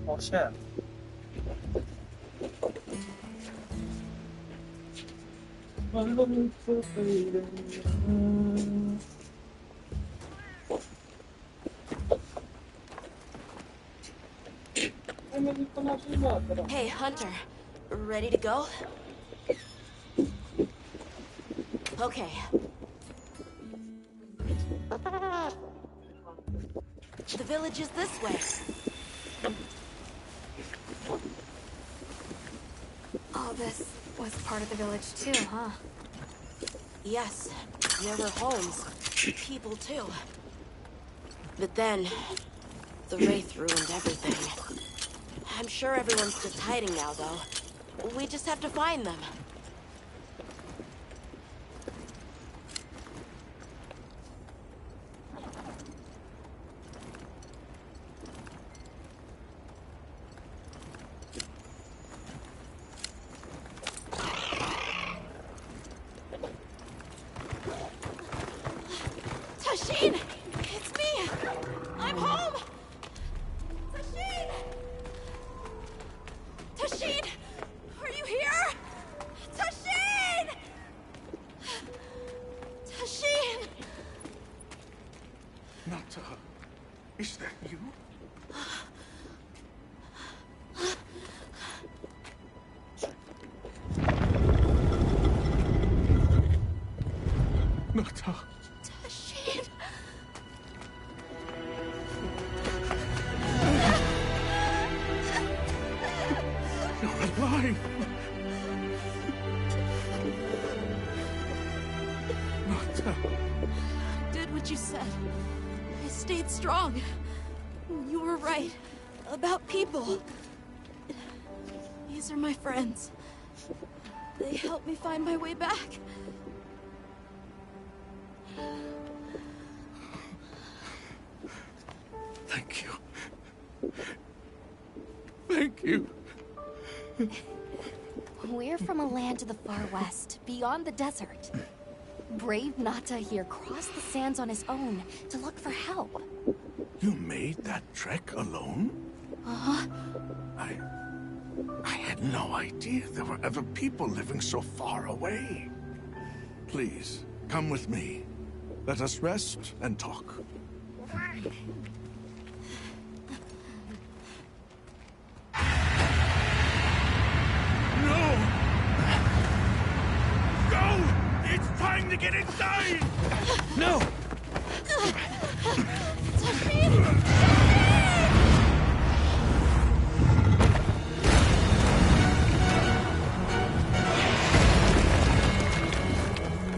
Oh shit. Hey, Hunter. Ready to go? Okay. The village is this way. All this was part of the village too, huh? Yes, there were homes. People too. But then, the Wraith ruined everything. I'm sure everyone's just hiding now, though. We just have to find them. Tasheen! It's me! I'm home! Tasheen! Tasheen! Are you here? Tasheen! Tasheen! Nata, is that you? Nata. Tasheen! You're alive! Nata. Did what you said. I stayed strong. You were right. About people. These are my friends. They helped me find my way back. Thank you. Thank you. We're from a land to the far west, beyond the desert. Brave Nata here crossed the sands on his own to look for help. You made that trek alone? Uh-huh. I had no idea there were ever people living so far away. Please, come with me. Let us rest and talk. No! Go! It's time to get inside! No!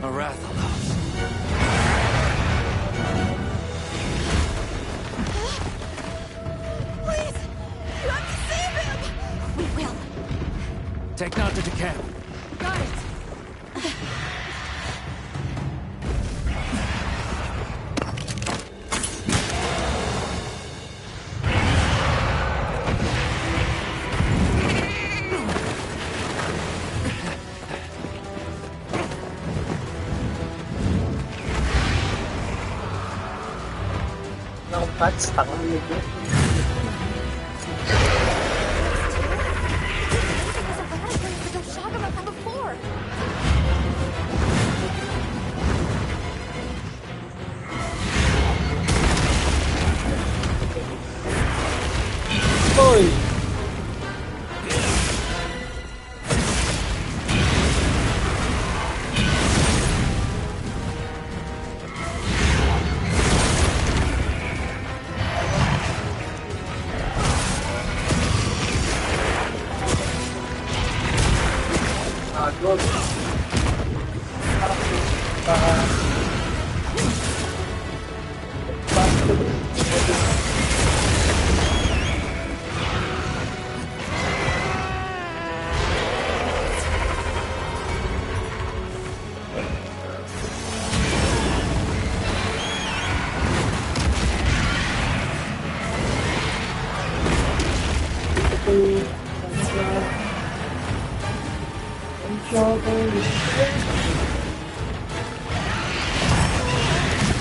Arathalos. Please! You have to save him! We will. Take Nata to camp. Got it! Touch, tangan mo po. It was a Doshagama from before. Hoy! Good.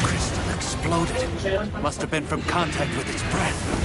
Crystal exploded. Must have been from contact with its breath.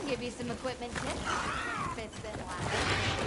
Give you some equipment tips. If it's been last.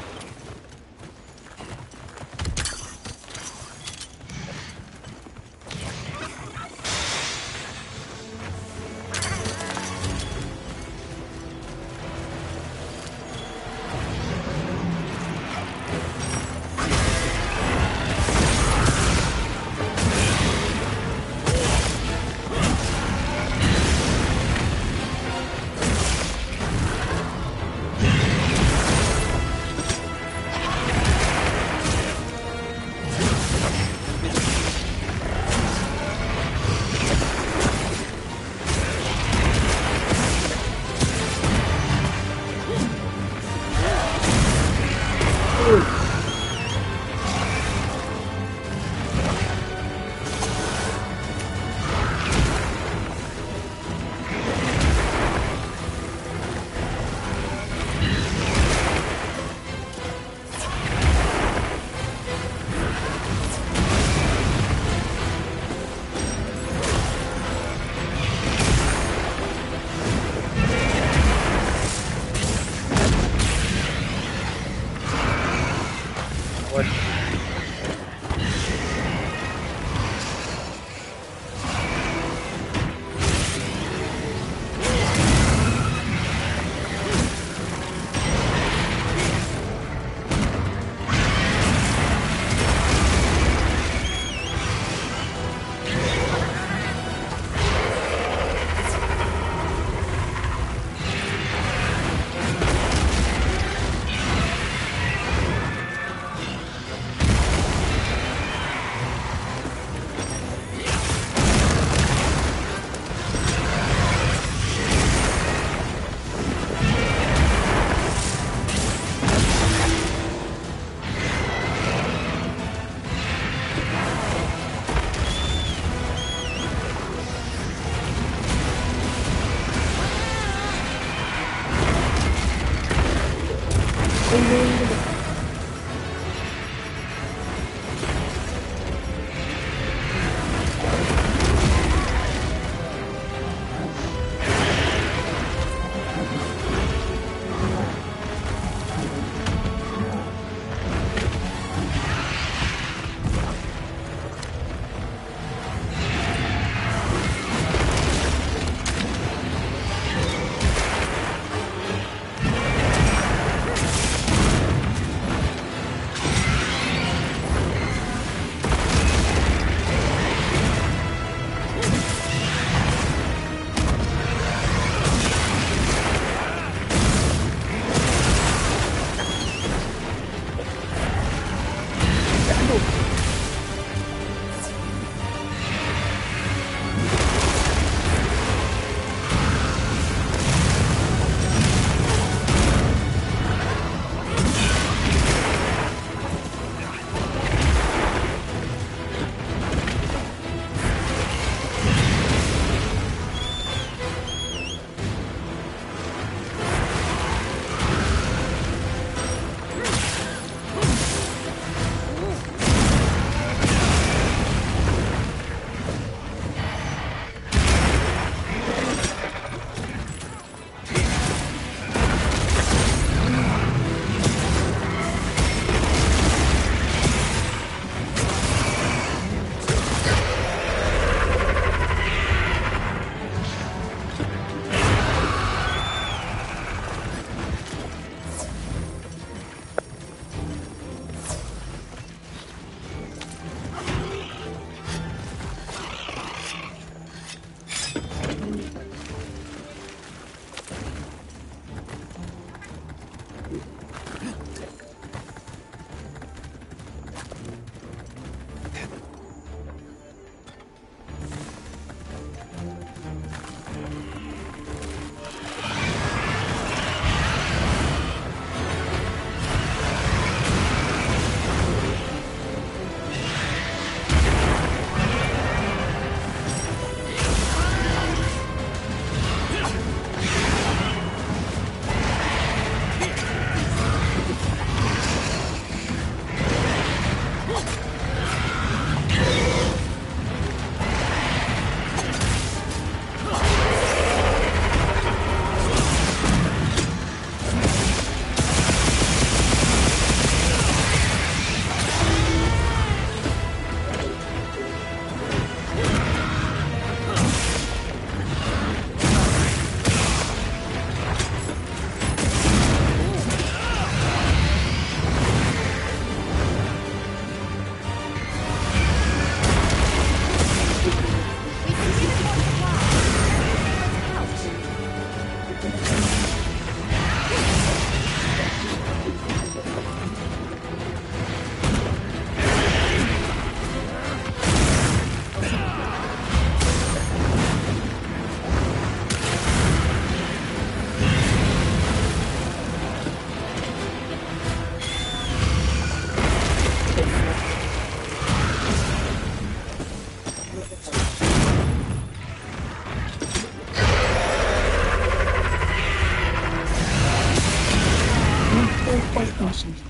sige.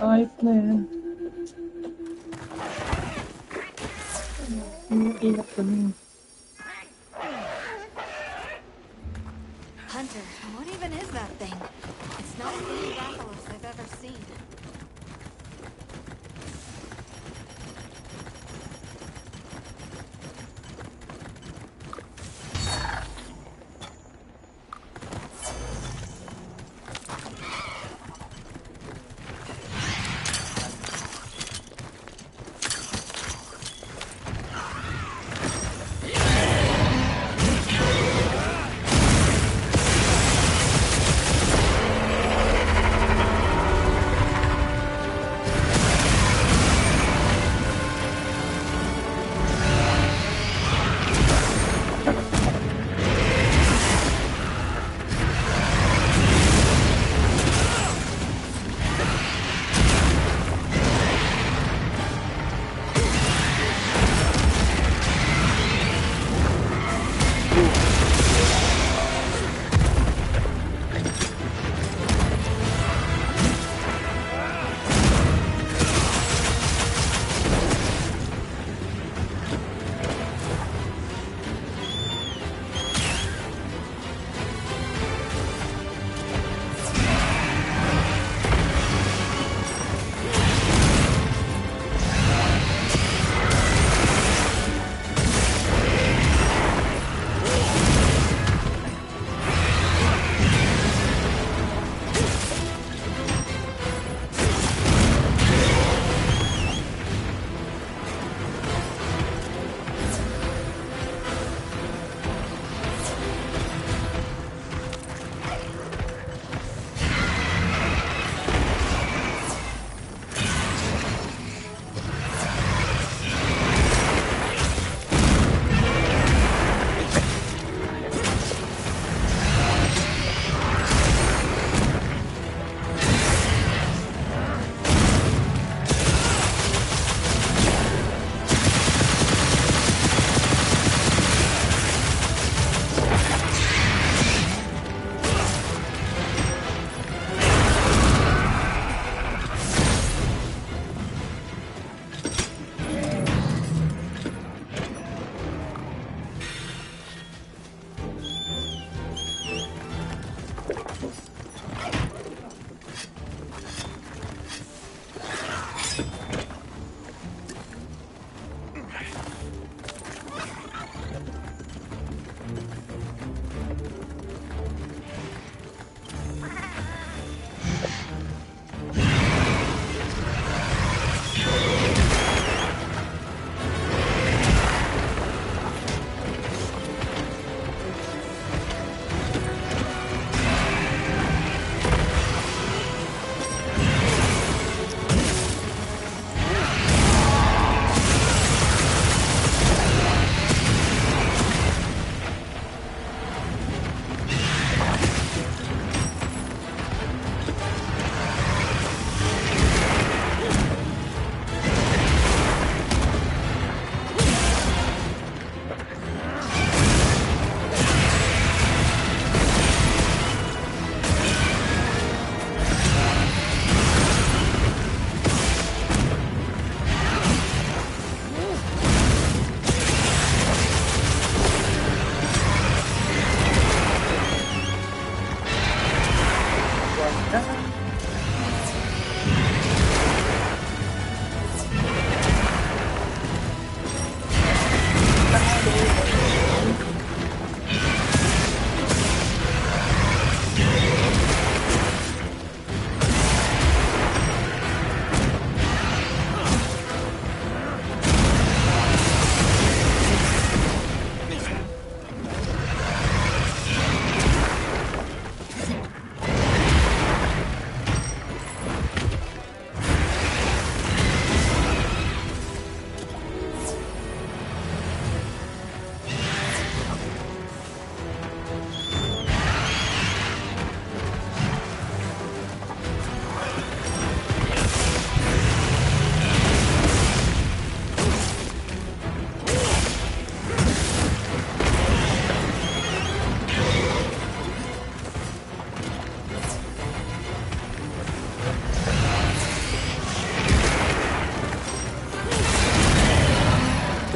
Ayos na yan. Ingat kami. Hunter, what even is that thing? It's not any Rathalos I've ever seen.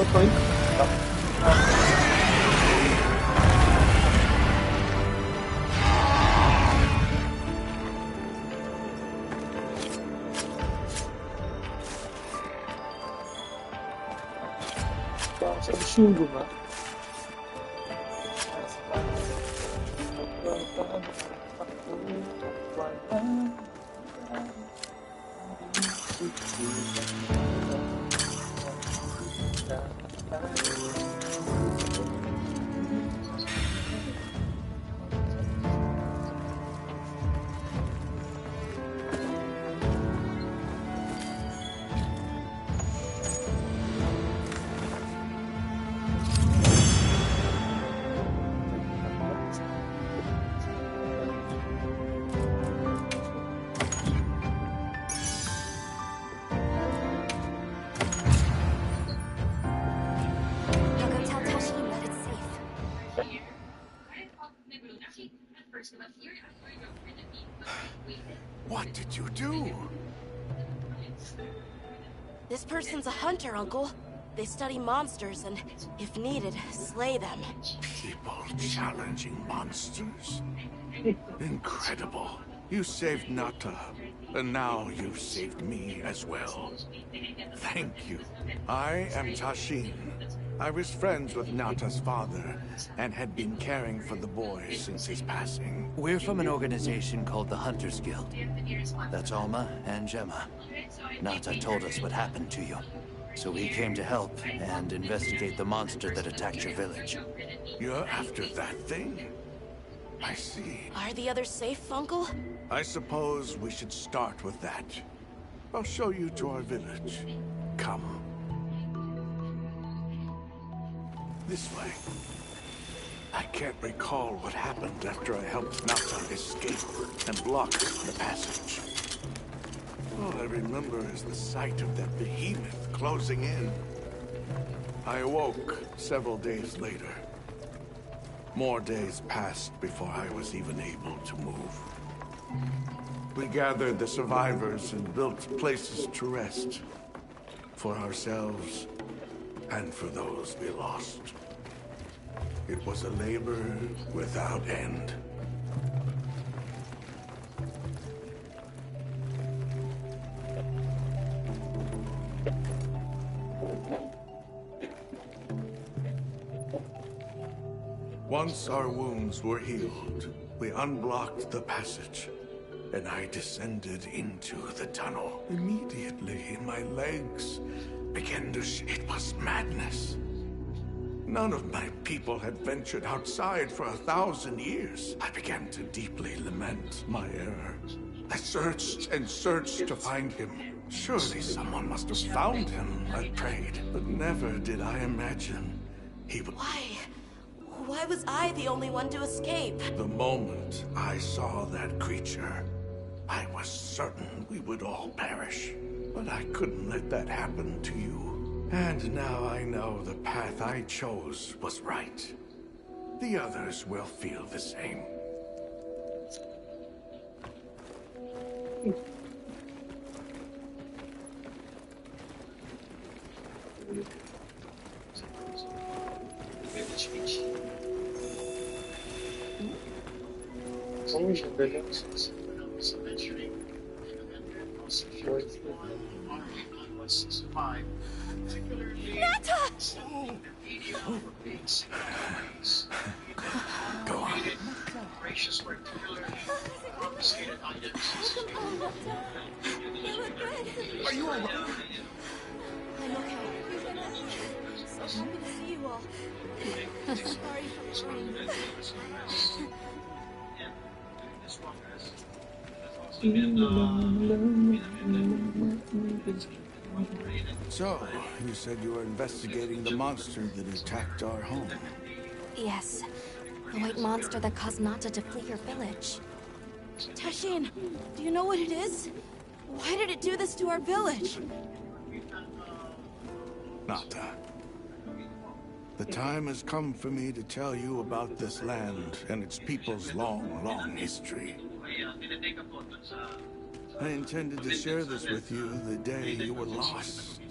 Totoo. Sa Shingo ba? I'll go tell Tashin that it's safe. What did you do? This person's a hunter, Uncle. They study monsters and, if needed, slay them. People challenging monsters? Incredible. You saved Nata, and now you've saved me as well. Thank you. I am Tashin. I was friends with Nata's father, and had been caring for the boy since his passing. We're from an organization called the Hunters Guild. That's Alma and Gemma. Nata told us what happened to you. So we came to help and investigate the monster that attacked your village. You're after that thing? I see. Are the others safe, Uncle? I suppose we should start with that. I'll show you to our village. Come. This way. I can't recall what happened after I helped Nata escape and blocked the passage. All I remember is the sight of that behemoth closing in. I awoke several days later. More days passed before I was even able to move. We gathered the survivors and built places to rest. For ourselves and for those we lost. It was a labor without end. Once our wounds were healed, we unblocked the passage, and I descended into the tunnel. Immediately, my legs began to It was madness. None of my people had ventured outside for 1,000 years. I began to deeply lament my error. I searched and searched to find him. Surely someone must have found him, I prayed. But never did I imagine he would... Why? Why was I the only one to escape? The moment I saw that creature, I was certain we would all perish. But I couldn't let that happen to you. And now I know the path I chose was right. The others will feel the same. Longe dele. Go on. Are you all right? I'm okay. So happy to see you all. Sorry for the rain. So, you said you were investigating the monster that attacked our home. Yes. The white monster that caused Nata to flee your village. Tashin, do you know what it is? Why did it do this to our village? Nata. The time has come for me to tell you about this land and its people's long, long history. I intended to share this with you the day you were lost.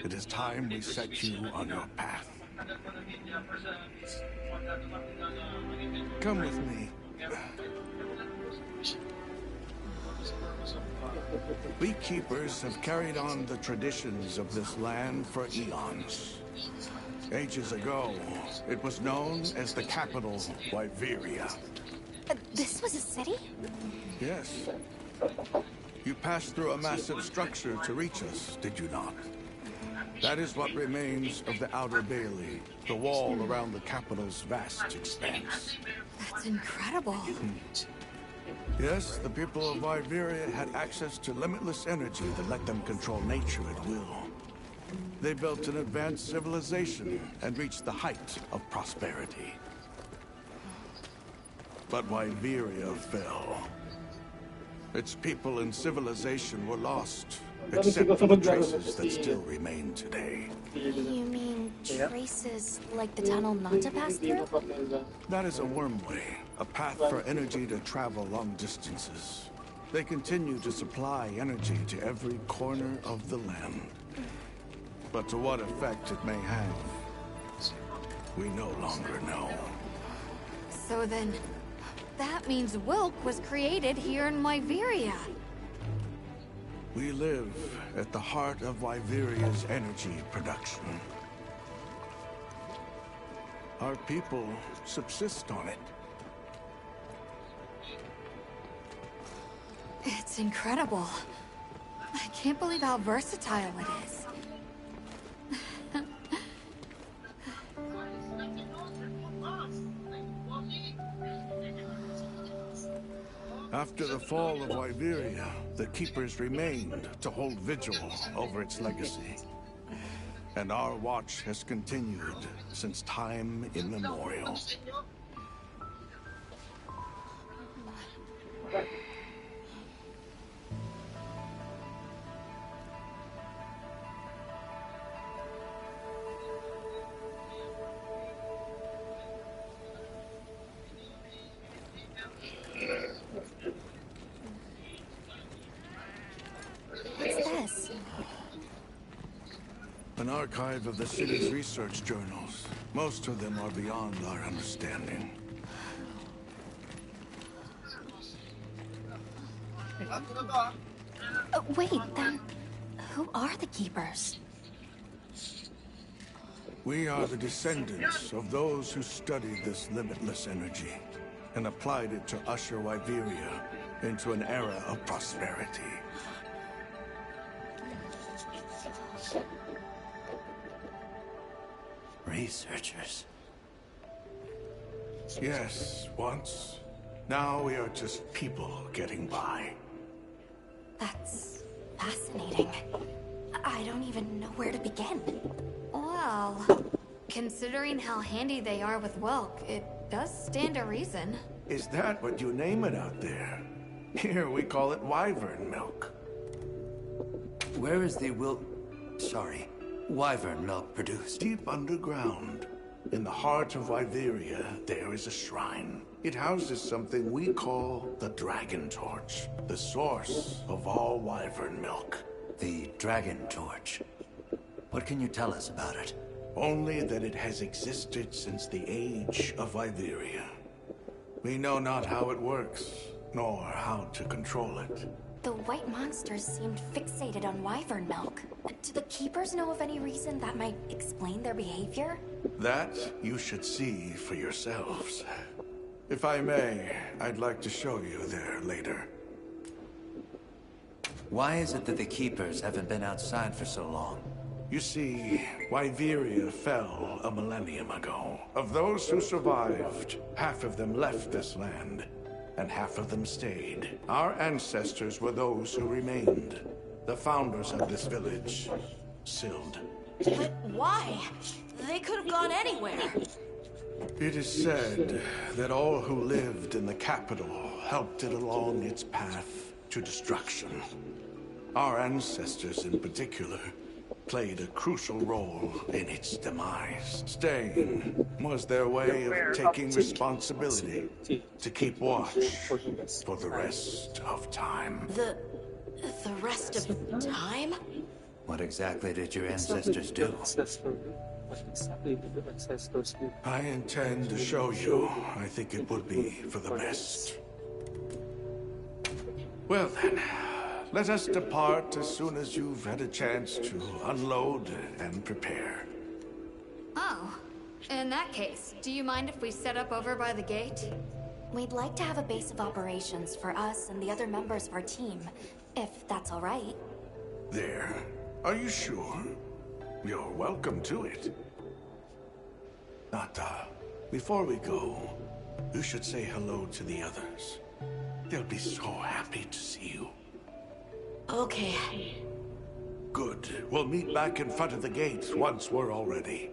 it is time we set you on your path. Come with me. Beekeepers have carried on the traditions of this land for eons. Ages ago, it was known as the capital, Wyveria. This was a city? Yes. You passed through a massive structure to reach us, did you not? That is what remains of the Outer Bailey, the wall around the capital's vast expanse. That's incredible. Yes, the people of Wyveria had access to limitless energy that let them control nature at will. They built an advanced civilization and reached the height of prosperity. But Wyveria fell. Its people and civilization were lost, except for the traces that still remain today. You mean traces like the tunnel Nata passed through? That is a wormway, a path for energy to travel long distances. They continue to supply energy to every corner of the land. But to what effect it may have, we no longer know. So then, that means Wilk was created here in Wyveria. We live at the heart of Wyveria's energy production. Our people subsist on it. It's incredible. I can't believe how versatile it is. After the fall of Wyveria, the Keepers remained to hold vigil over its legacy. And our watch has continued since time immemorial. What's this? An archive of the city's research journals. Most of them are beyond our understanding. Wait, then, who are the Keepers? We are the descendants of those who studied this limitless energy and applied it to usher Wyveria into an era of prosperity. Researchers. Yes, once. Now we are just people getting by. That's fascinating. I don't even know where to begin. Well, considering how handy they are with Wilk, it does stand to reason. Is that what you name it out there? Here we call it wyvern milk. Where is the wyvern milk produced? Deep underground. In the heart of Wyveria, there is a shrine. It houses something we call the Dragon Torch, the source of all wyvern milk. The Dragon Torch. What can you tell us about it? Only that it has existed since the age of Wyveria. We know not how it works, nor how to control it. The white monsters seemed fixated on wyvern milk. Do the Keepers know of any reason that might explain their behavior? That you should see for yourselves. If I may, I'd like to show you there later. Why is it that the Keepers haven't been outside for so long? You see, Wyveria fell a millennium ago. Of those who survived, half of them left this land, and half of them stayed. Our ancestors were those who remained, the founders of this village, Sild. But why? They could have gone anywhere. It is said that all who lived in the capital helped it along its path to destruction. Our ancestors in particular played a crucial role in its demise. Staying was their way of taking responsibility to keep watch for the rest of time. The rest of time? What exactly did your ancestors do? What exactly did the ancestors do? I intend to show you. I think it would be for the best. Well then, let us depart as soon as you've had a chance to unload and prepare. Oh, in that case, do you mind if we set up over by the gate? We'd like to have a base of operations for us and the other members of our team, if that's all right. There. Are you sure? You're welcome to it. Nata, before we go, you should say hello to the others. They'll be so happy to see you. Okay. Good. We'll meet back in front of the gate once we're all ready.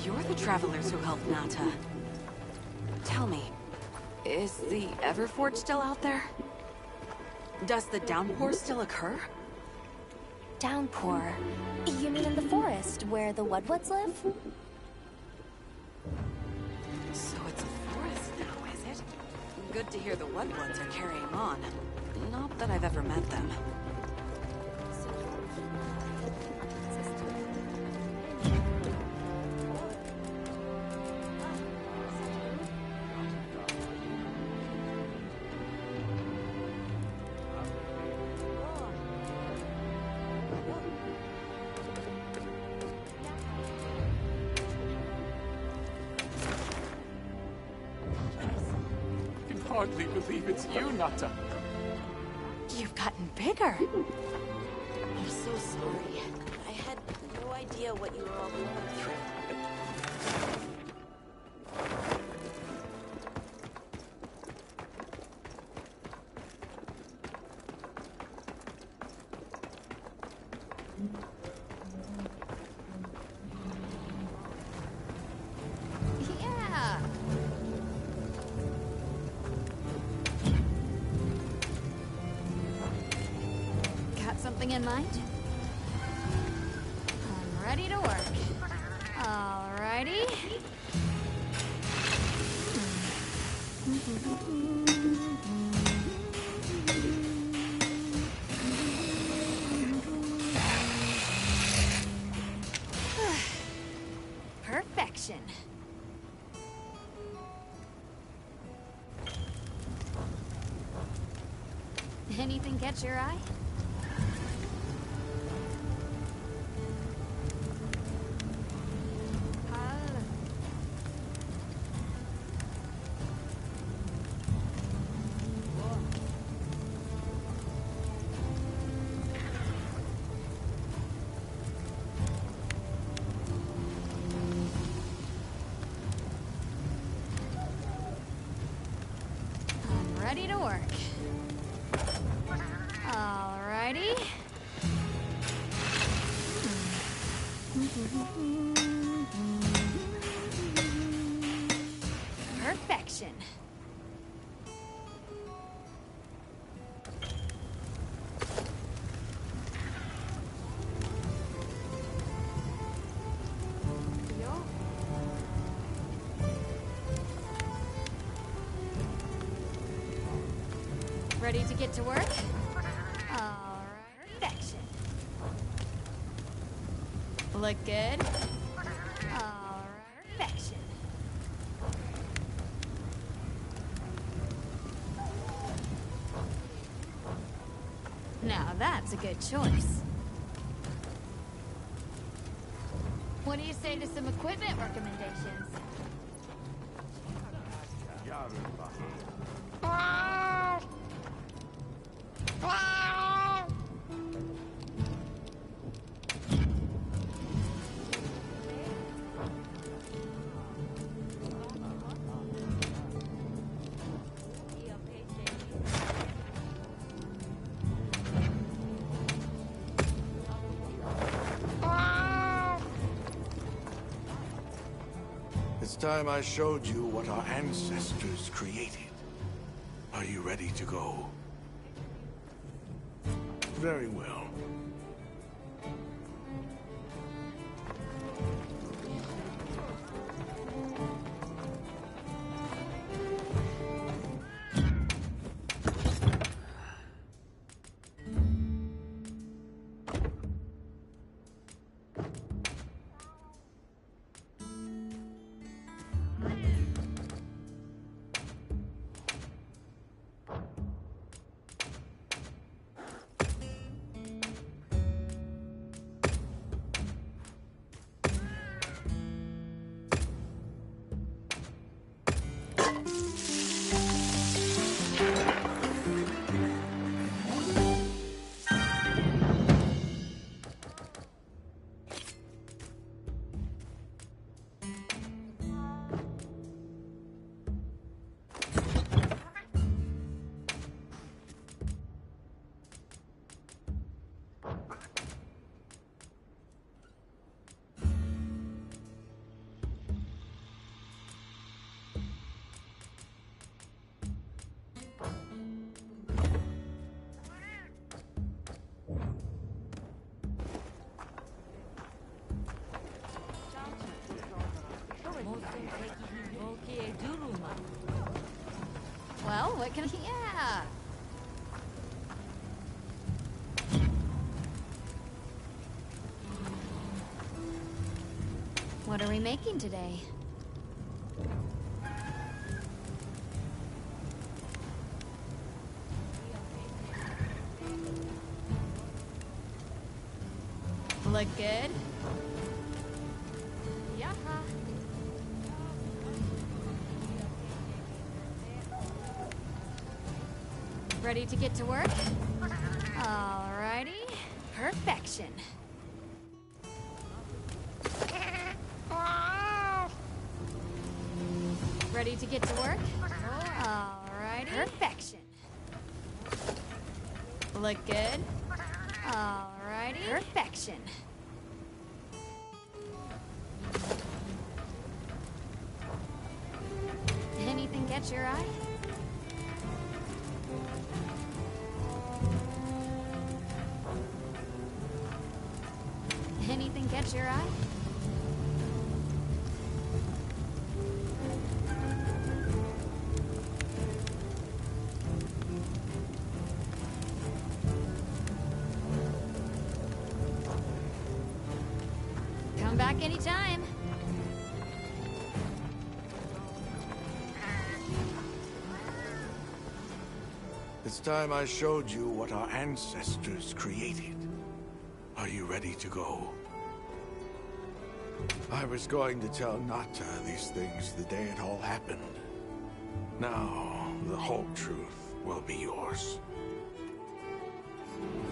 You're the travelers who helped Nata. Tell me, is the Everforge still out there? Does the downpour still occur? Downpour? You mean in the forest, where the Woodwoods live? So it's a forest now, is it? Good to hear the Woodwoods are carrying on. Not that I've ever met them. Hardly believe it's you, Nata. You've gotten bigger. I'm so sorry. I had no idea what you were all going through. Yeah. Got something in mind? I'm ready to work. Alrighty. Perfection. Anything catch your eye? I'm ready to work. Alrighty. Perfection. Ready to get to work? Alright. Perfection. Look good? Alright. Perfection. Now that's a good choice. What do you say to some equipment recommendations? It's time I showed you what our ancestors created. Are you ready to go? Very well. Well, what can... Yeah! What are we making today? Look good? Yeah. Ready to get to work? Alrighty. Perfection. Ready to get to work? Alrighty. Perfection. Look good? Alrighty. Perfection. Anything catch your eye? Anything catch your eye? Come back anytime. It's time I showed you what our ancestors created. Are you ready to go? I was going to tell Nata these things the day it all happened. Now, the whole truth will be yours.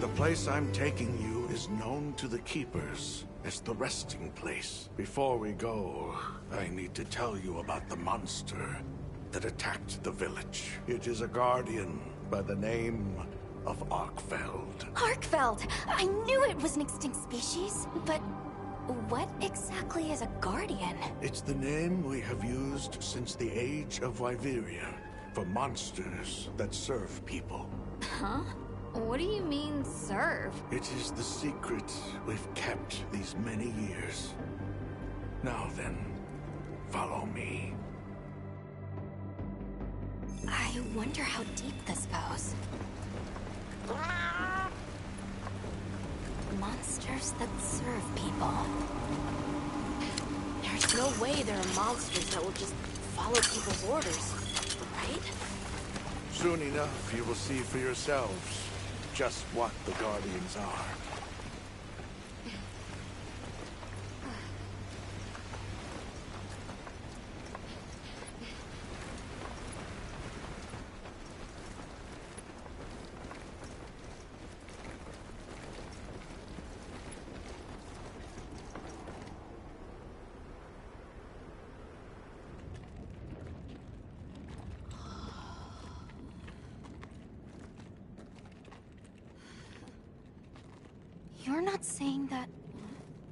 The place I'm taking you is known to the Keepers as the resting place. Before we go, I need to tell you about the monster that attacked the village. It is a guardian by the name of Arkfeld. Arkfeld! I knew it was an extinct species, but what exactly is a guardian? It's the name we have used since the age of Wyveria for monsters that serve people. Huh? What do you mean, serve? It is the secret we've kept these many years. Now then, follow me. I wonder how deep this goes. Monsters that serve people. There's no way there are monsters that will just follow people's orders, right? Soon enough, you will see for yourselves just what the Guardians are. You're not saying that...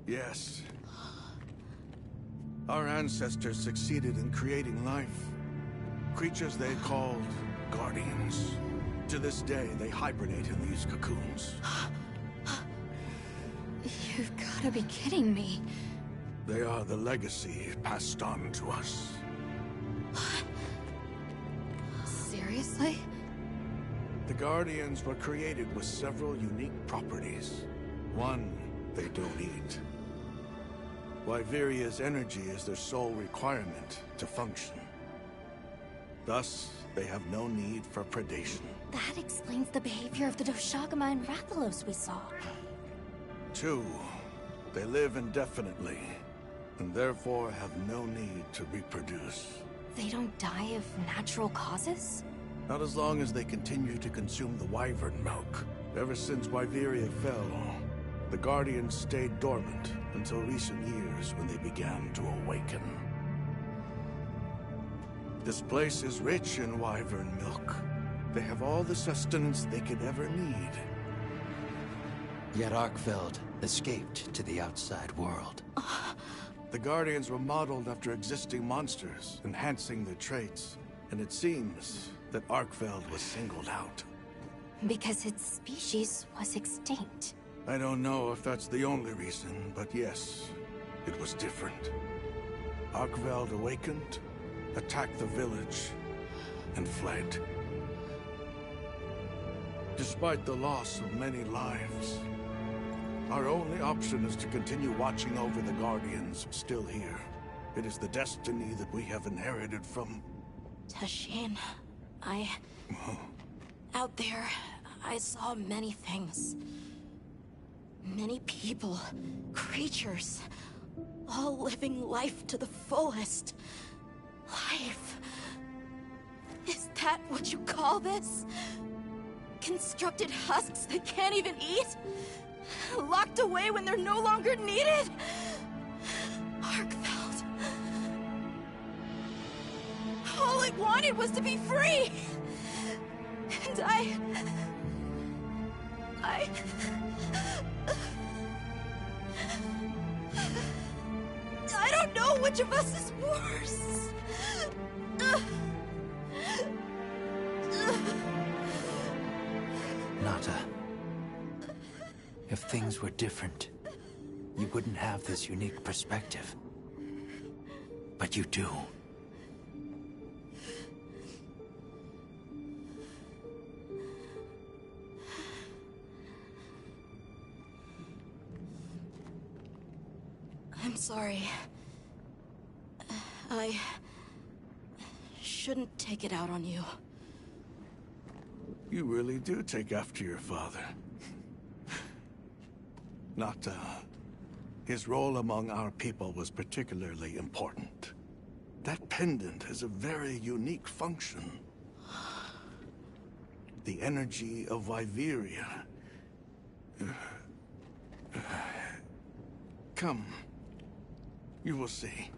Yes. Our ancestors succeeded in creating life. Creatures they called Guardians. To this day, they hibernate in these cocoons. You've gotta be kidding me. They are the legacy passed on to us. Seriously? The Guardians were created with several unique properties. One, they don't eat. Wyveria's energy is their sole requirement to function. Thus, they have no need for predation. That explains the behavior of the Doshagama and Rathalos we saw. Two, they live indefinitely, and therefore have no need to reproduce. They don't die of natural causes? Not as long as they continue to consume the wyvern milk. Ever since Wyveria fell, the Guardians stayed dormant until recent years when they began to awaken. This place is rich in wyvern milk. They have all the sustenance they could ever need. Yet Arkfeld escaped to the outside world. The Guardians were modeled after existing monsters, enhancing their traits. And it seems that Arkfeld was singled out. Because its species was extinct. I don't know if that's the only reason, but yes, it was different. Arkveld awakened, attacked the village, and fled. Despite the loss of many lives, our only option is to continue watching over the Guardians still here. It is the destiny that we have inherited from... Tashin, out there, I saw many things. Many people, creatures, all living life to the fullest. Life. Is that what you call this? Constructed husks that can't even eat? Locked away when they're no longer needed? Arkfeld. All it wanted was to be free! And I don't know which of us is worse. Nata, if things were different, you wouldn't have this unique perspective. But you do. I'm sorry. I shouldn't take it out on you. You really do take after your father. Nata, his role among our people was particularly important. That pendant has a very unique function. The energy of Wyveria. Come. You will see.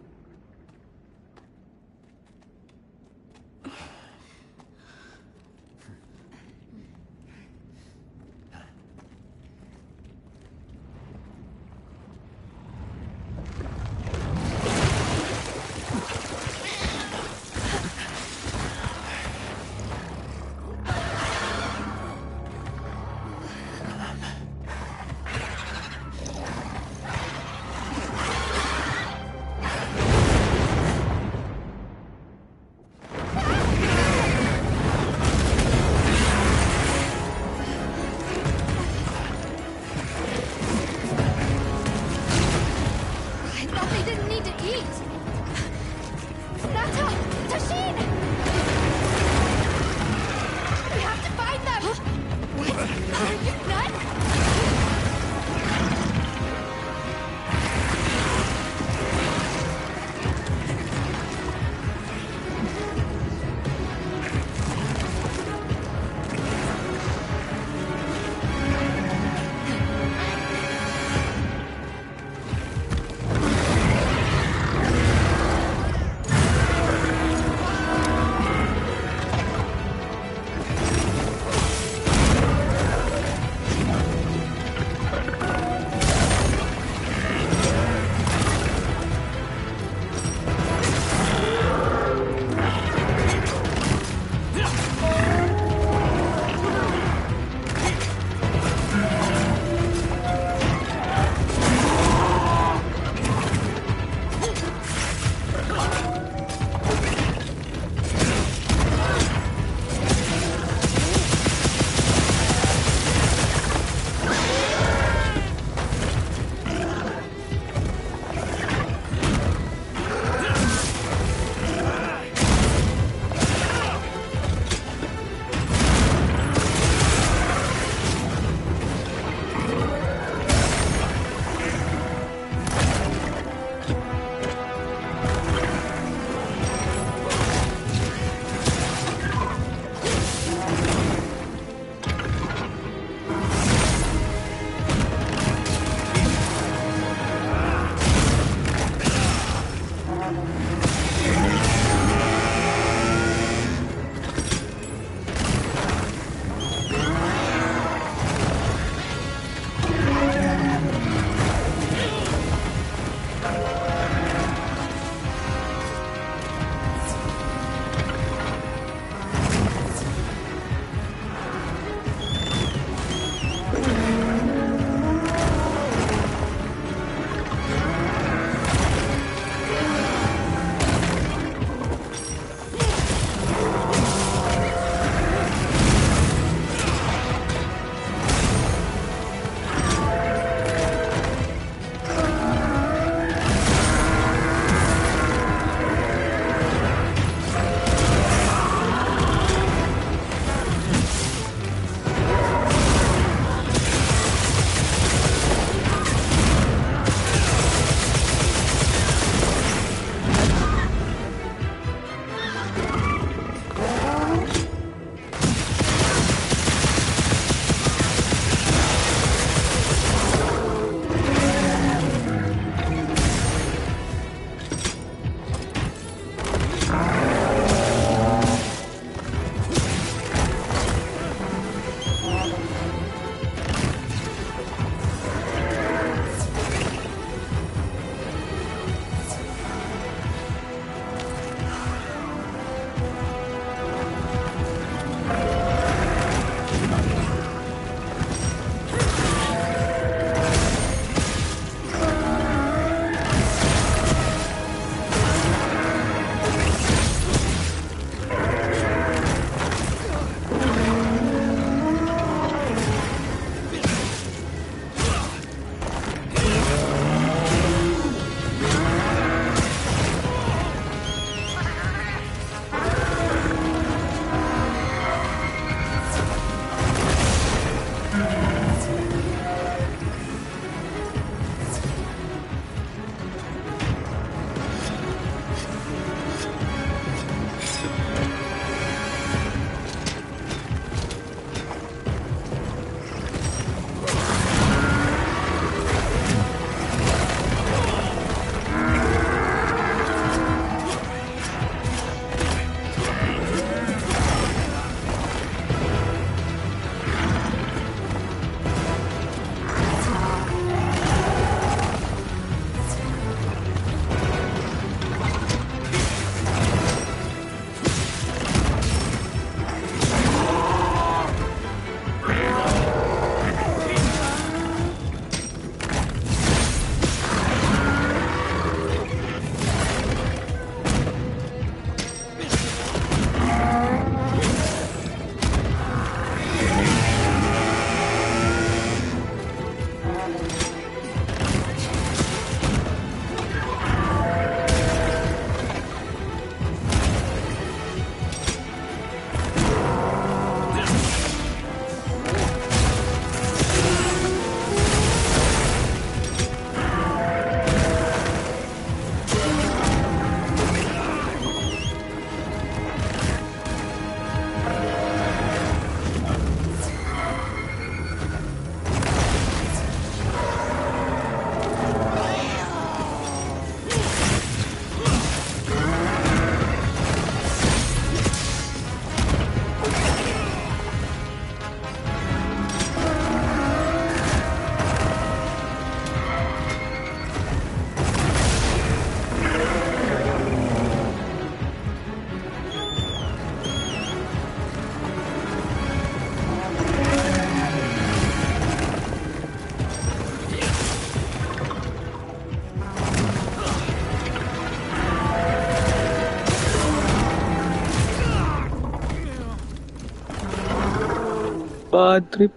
Bad trip.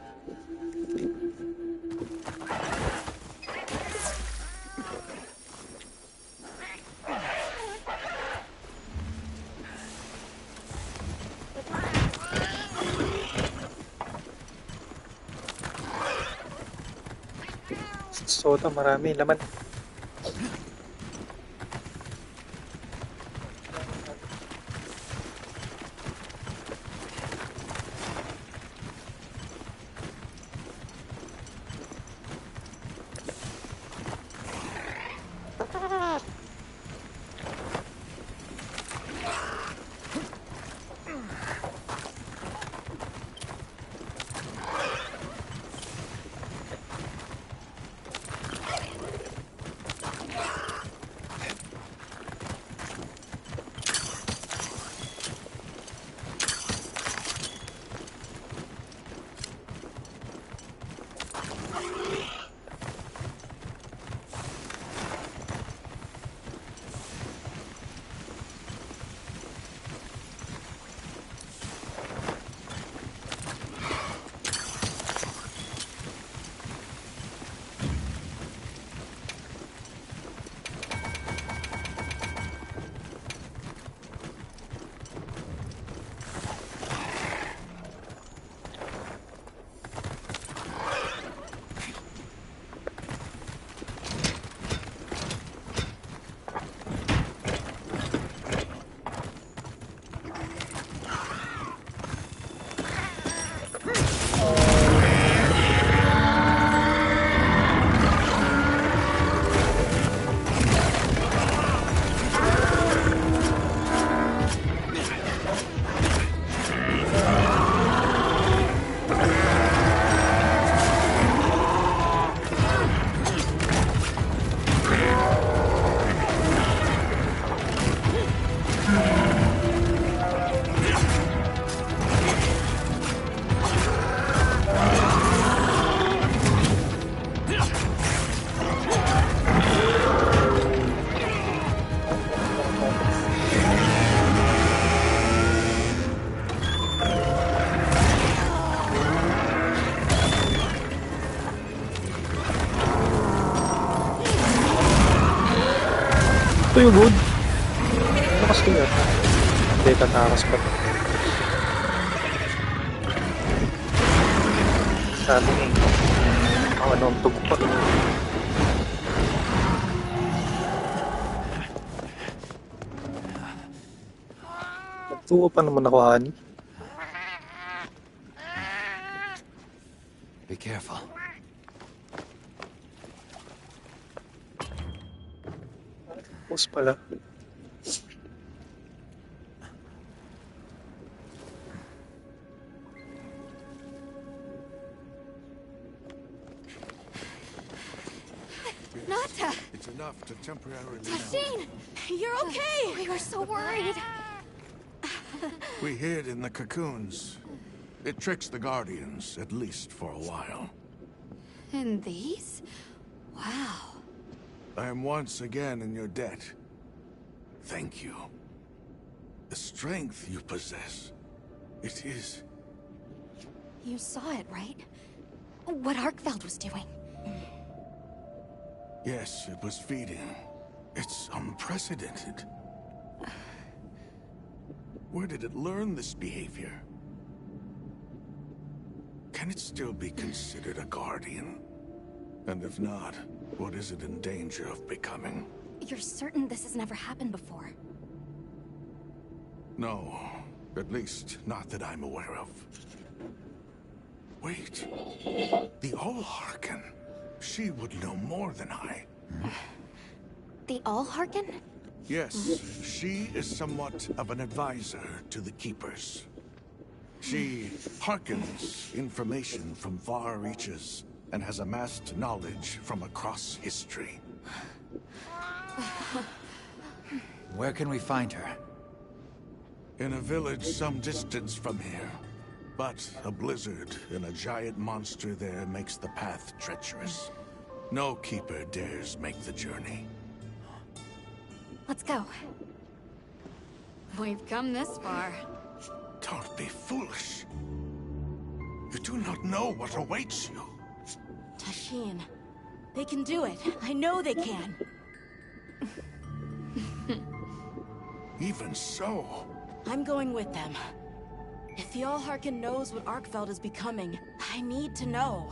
Soda, marami laman. Ito yung wood. Lakas ko yata. Hindi, tatakas pa to. Sabi nga eh. Ano ang tubo pa. Nagtuwa pa naman ako, honey. Be careful. Tapos pala. Nata! It's enough to temporarily Tashine! You're okay! We were so worried. We hid in the cocoons. It tricks the Guardians, at least for a while. And these? Wow. I am once again in your debt. Thank you. The strength you possess, it is... You saw it, right? What Arkfeld was doing. Yes, it was feeding. It's unprecedented. Where did it learn this behavior? Can it still be considered a Guardian? And if not, what is it in danger of becoming? You're certain this has never happened before? No, at least not that I'm aware of. Wait, the Allharken. She would know more than I. The Allharken? Yes, she is somewhat of an advisor to the Keepers. She hearkens information from far reaches and has amassed knowledge from across history. Where can we find her? In a village some distance from here. But a blizzard and a giant monster there makes the path treacherous. No Keeper dares make the journey. Let's go. We've come this far. Don't be foolish. You do not know what awaits you. Tashin. They can do it. I know they can. Even so, I'm going with them. If the Allharkin knows what Arkfeld is becoming, I need to know.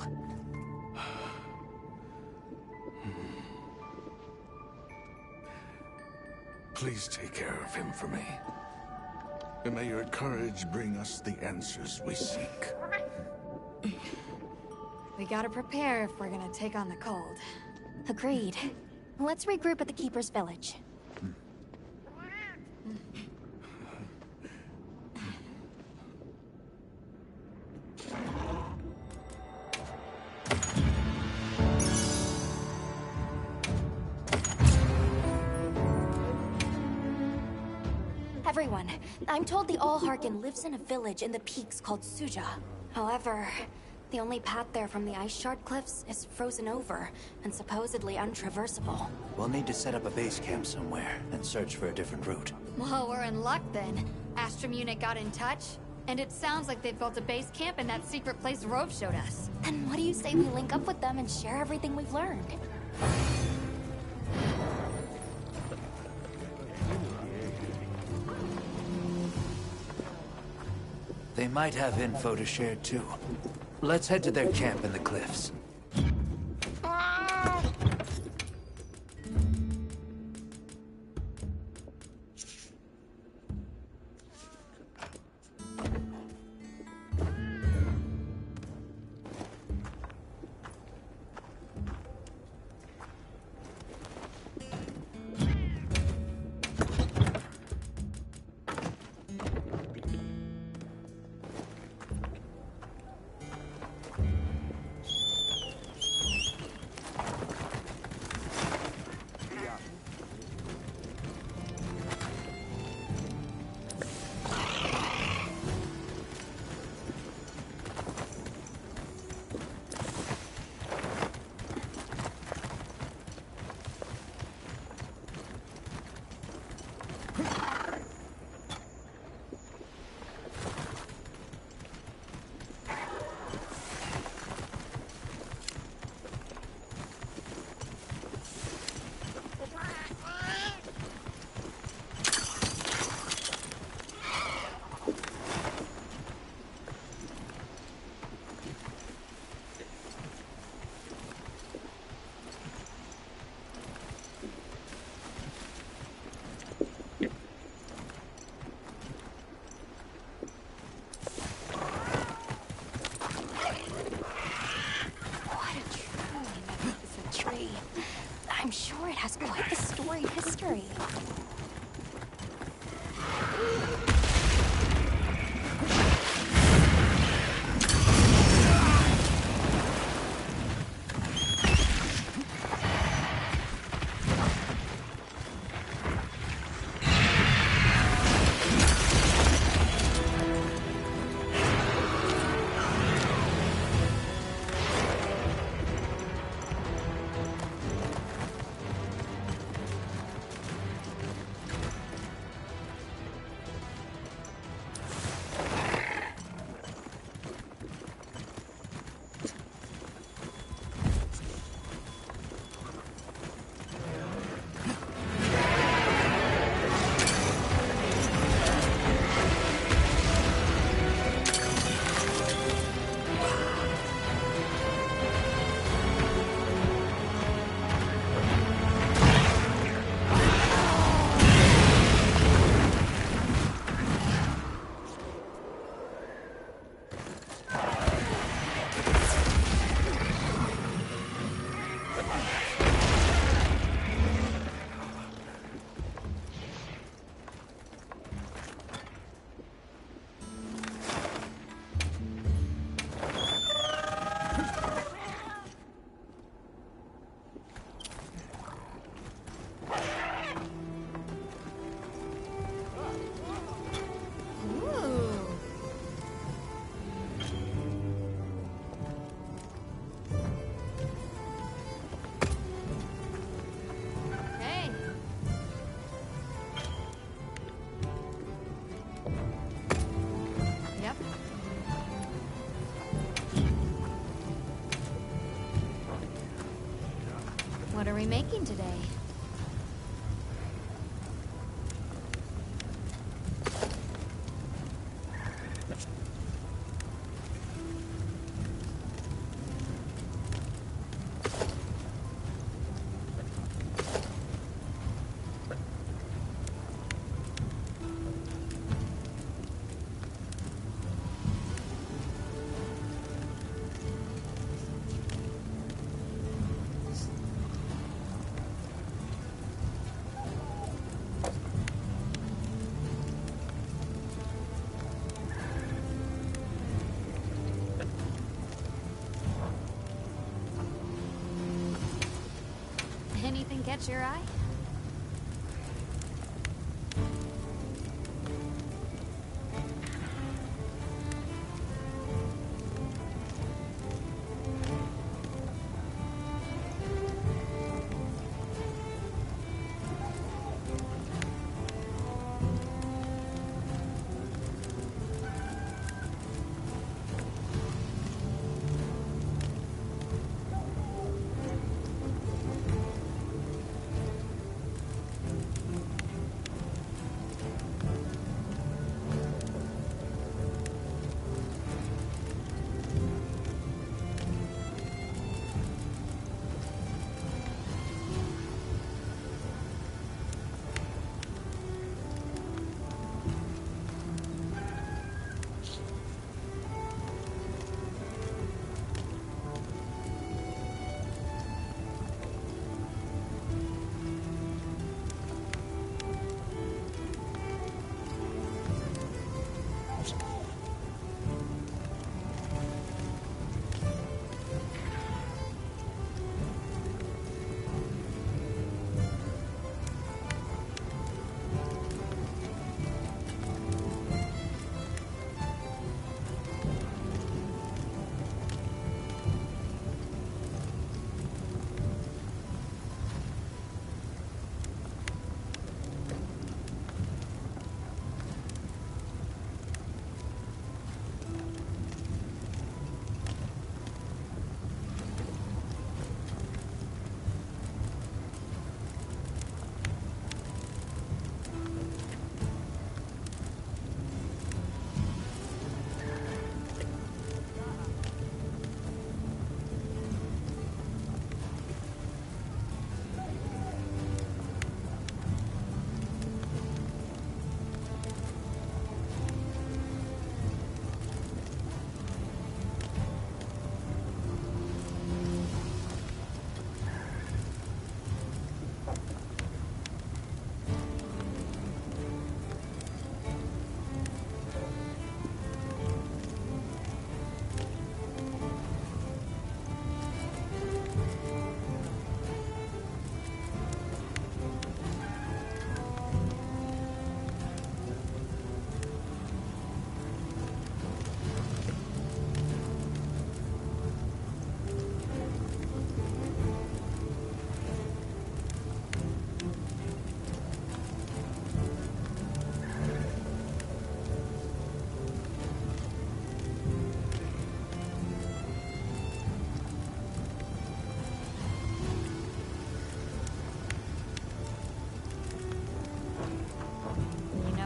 please take care of him for me. And may your courage bring us the answers we seek. We gotta prepare if we're gonna take on the cold. Agreed. Let's regroup at the Keeper's Village. Everyone, I'm told the Allharkin lives in a village in the peaks called Suja. However, the only path there from the Ice Shard Cliffs is frozen over and supposedly untraversable. We'll need to set up a base camp somewhere and search for a different route. Well, we're in luck then. Astrum Unit got in touch, and it sounds like they've built a base camp in that secret place Rove showed us. Then what do you say we link up with them and share everything we've learned? They might have info to share too. Let's head to their camp in the cliffs. are we making today? Anything catch your eye?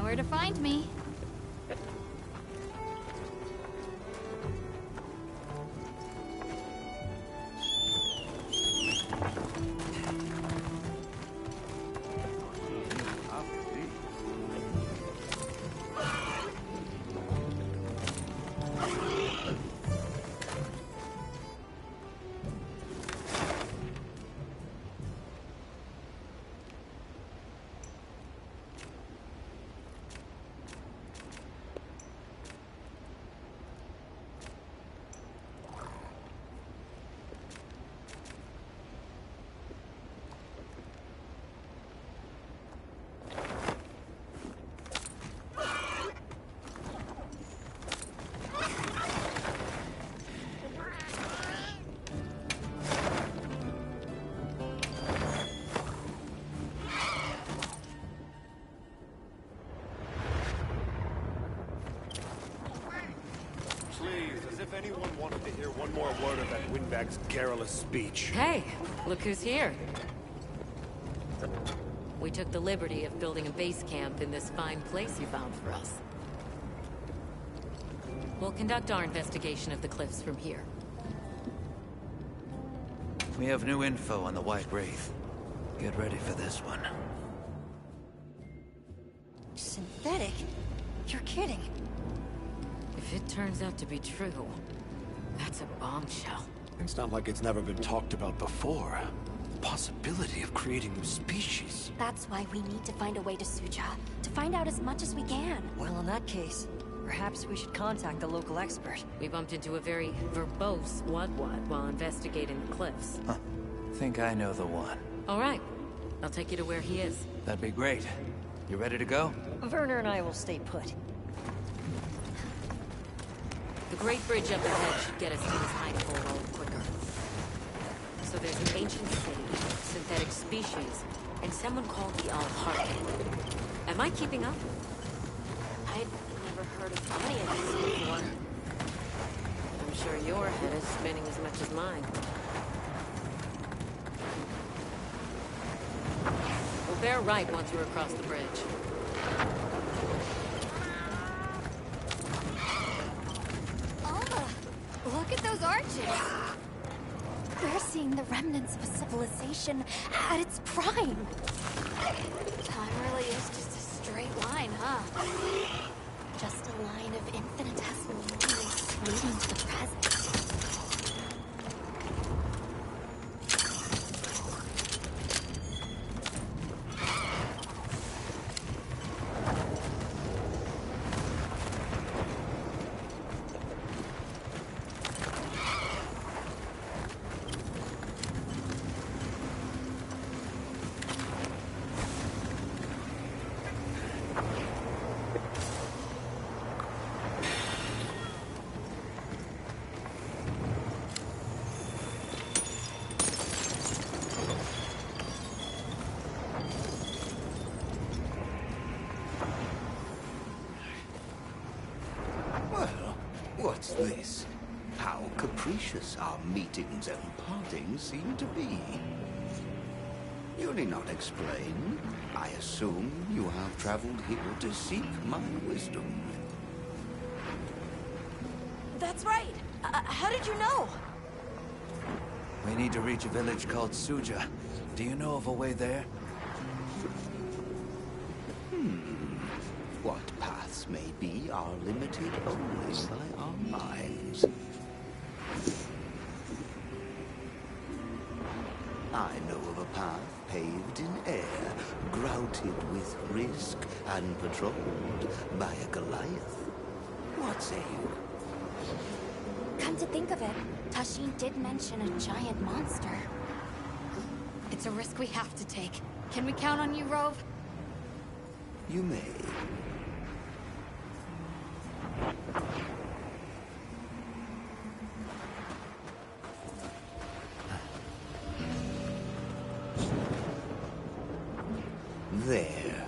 Where to find me. Anyone wanted to hear one more word of that windbag's garrulous speech. Hey, look who's here. We took the liberty of building a base camp in this fine place you found for us. We'll conduct our investigation of the cliffs from here. We have new info on the White Wraith. Get ready for this one. Synthetic? You're kidding. If it turns out to be true, that's a bombshell. It's not like it's never been talked about before. The possibility of creating new species. That's why we need to find a way to Suja. To find out as much as we can. Well, in that case, perhaps we should contact the local expert. We bumped into a very verbose Wad-Wad while investigating the cliffs. Huh. Think I know the one. All right. I'll take you to where he is. That'd be great. You ready to go? Werner and I will stay put. The Great Bridge up ahead should get us to his hiding hole a little quicker. So there's an ancient city, synthetic species, and someone called the Al-Harkin. Am I keeping up? I'd never heard of any of this before. I'm sure your head is spinning as much as mine. We'll bear right once we're across the bridge. Oh, look at those arches! We're seeing the remnants of a civilization at its prime. Time really is just a straight line, huh? Just a line of infinitesimal lines leading to the present. What's this? How capricious our meetings and partings seem to be. You need not explain. I assume you have traveled here to seek my wisdom. That's right. How did you know? We need to reach a village called Suja. Do you know of a way there? What paths may be are limited only by our minds. I know of a path paved in air, grouted with risk and patrolled by a Goliath. What say you? Come to think of it, Tashin did mention a giant monster. It's a risk we have to take. Can we count on you, Rove? You may. There.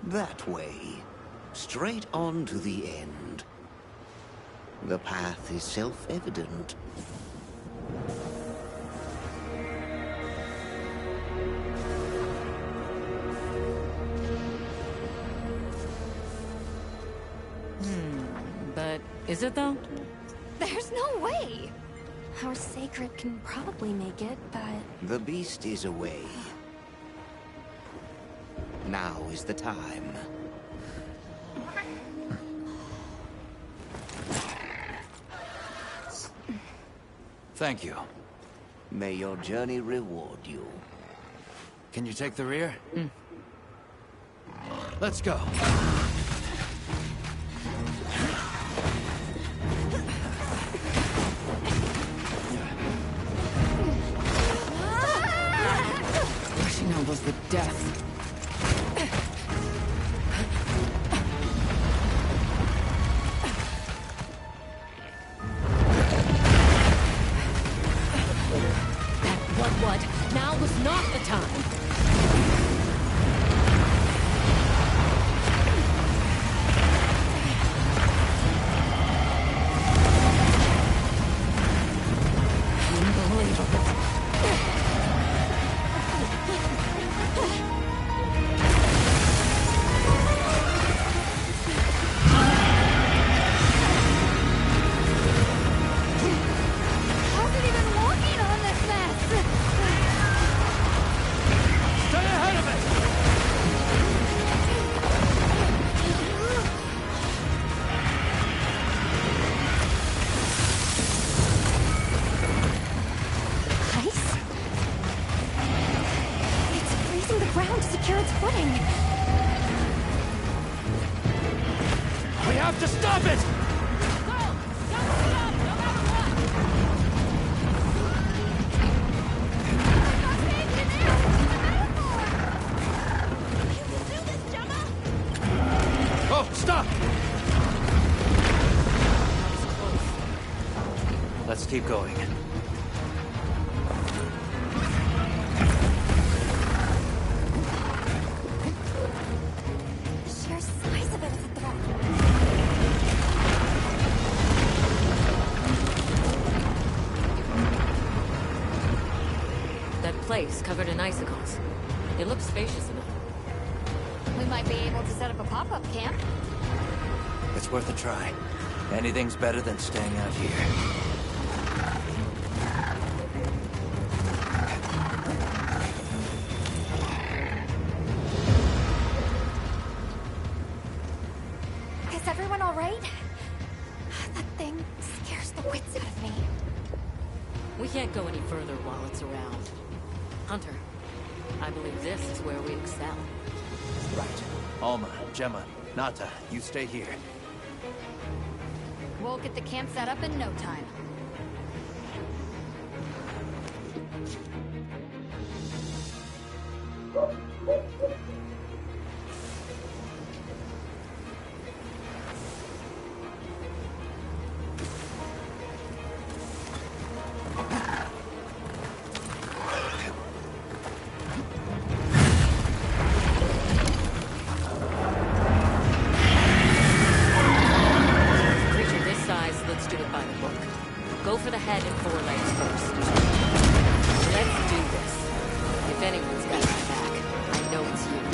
That way. Straight on to the end. The path is self-evident. But is it though? There's no way! Our sacred can probably make it, but... The beast is away. Now is the time. Thank you. May your journey reward you. Can you take the rear? Let's go. Rushing on was the death. What? Now was not the time. have to stop it! Oh, stop! Let's keep going. The sheer size of it is a threat. That place covered in icicles. It looks spacious enough. We might be able to set up a pop-up camp. It's worth a try. Anything's better than staying out here. Is everyone all right? That thing scares the wits out of me. We can't go any further while it's around. Hunter, I believe this is where we excel. Right. Alma, Gemma, Nata, you stay here. We'll get the camp set up in no time. Creature this size, let's do it by the book. Go for the head and forelegs first. Let's do this. If anyone's got my back, I know it's you.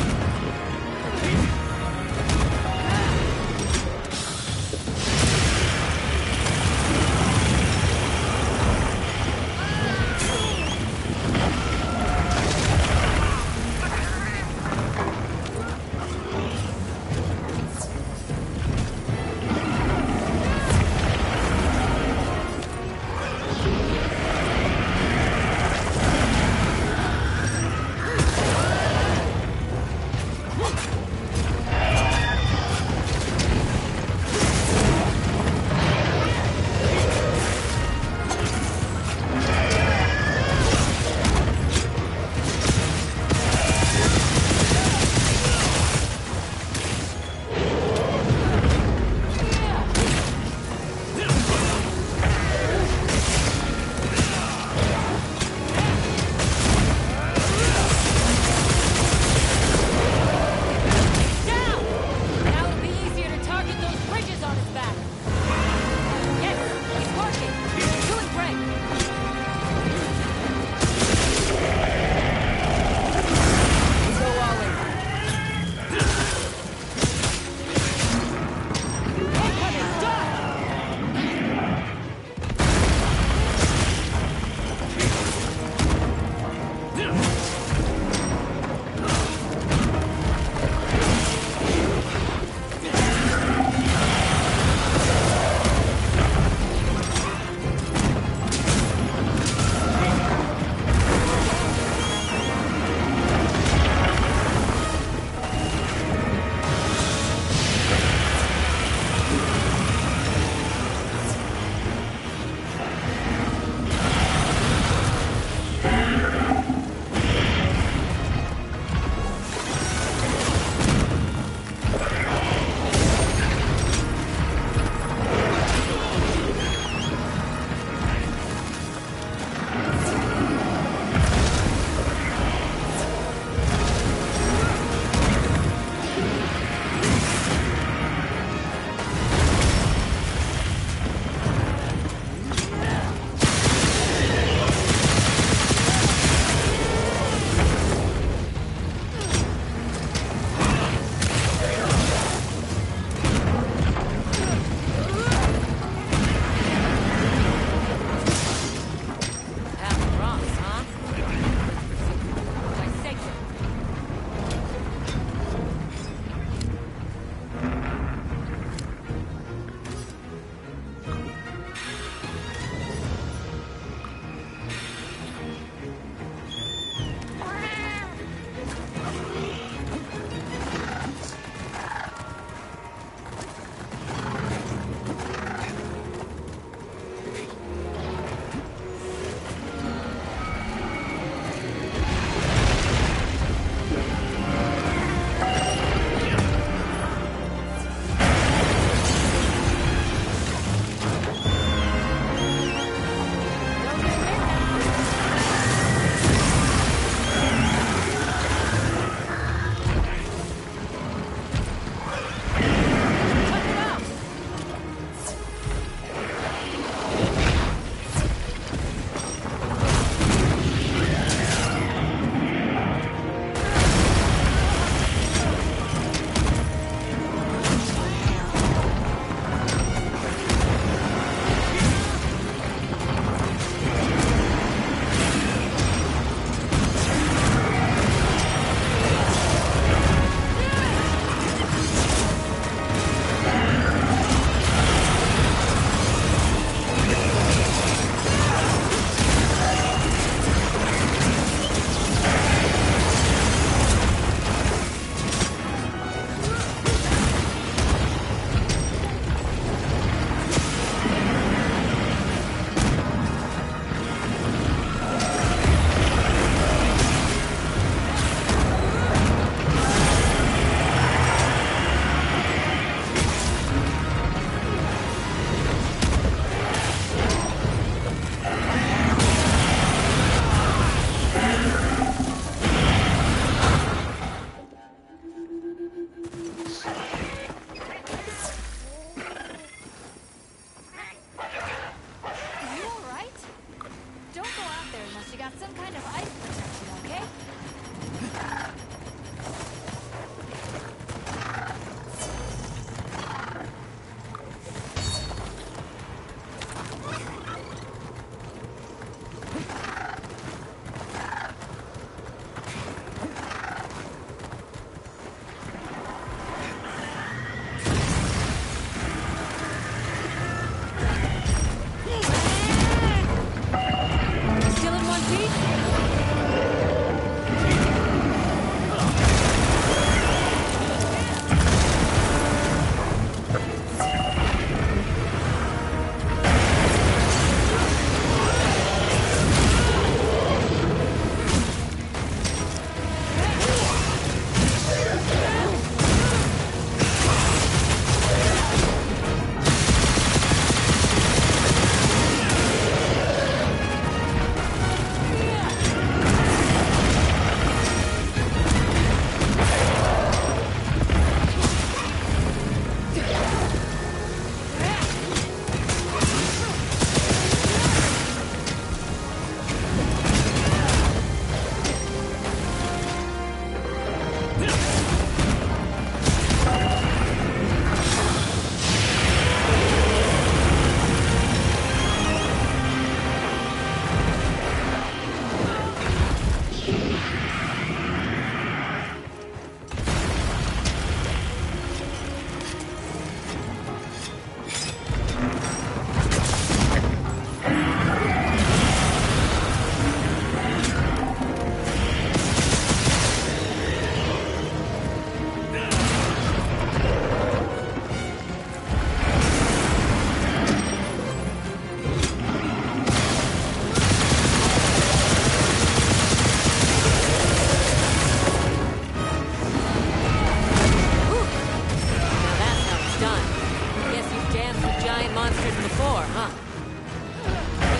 giant monsters before, huh?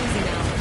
Easy now.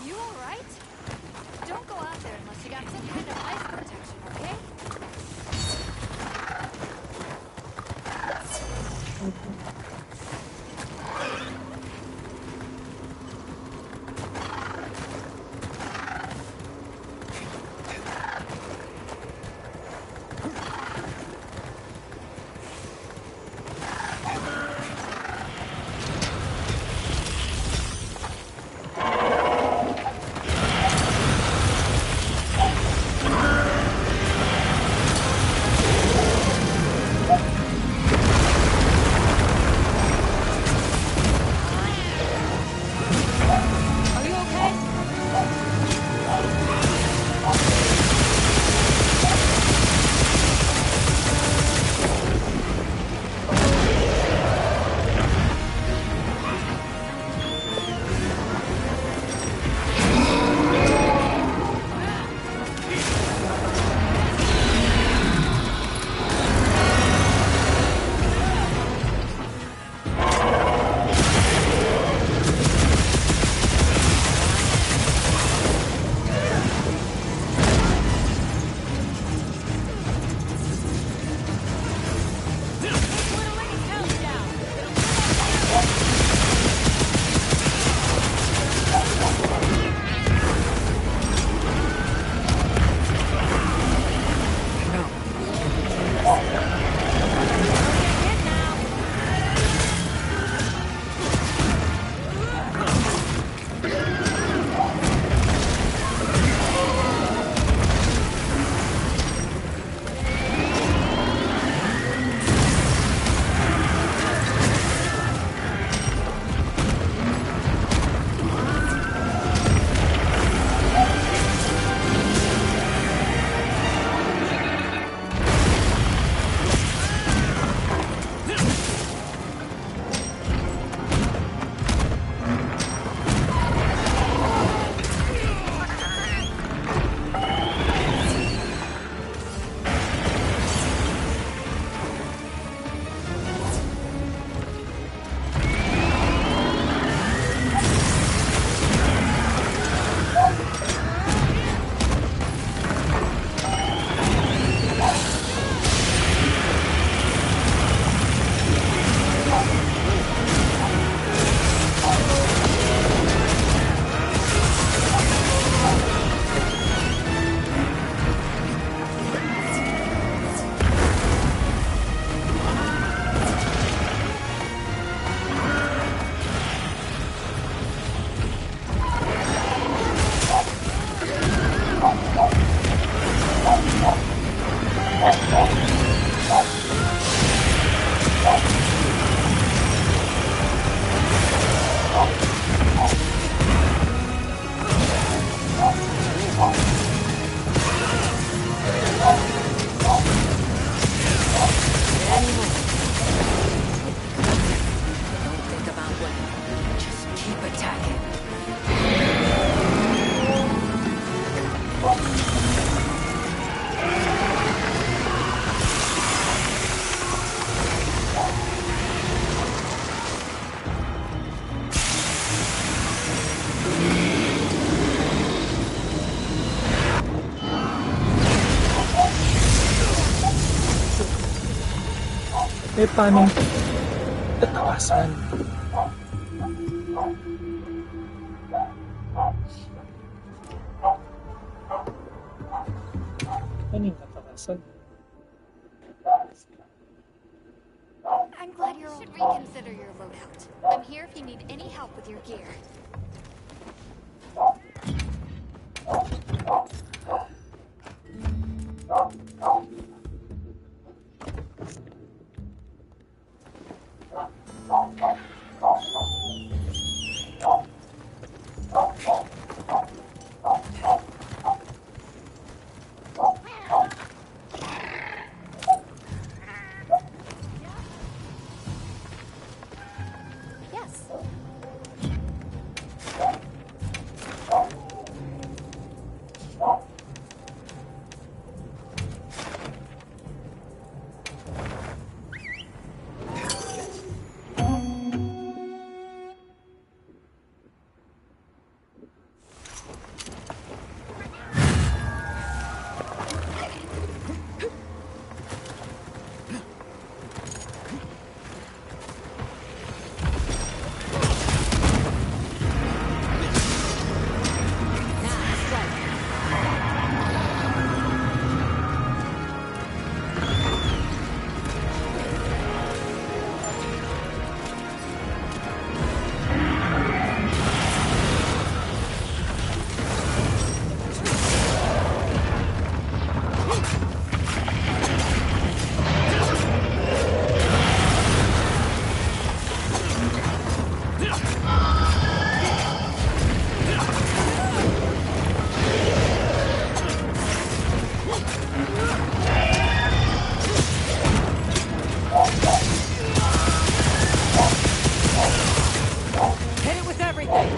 You alright? Don't go out there unless you got some kind of ice protection, okay? Eh, paano tatawasan? Ano yung tatawasan? I'm glad you should reconsider your loadout. I'm here if you need any help with your gear. Yes. Hit it with everything!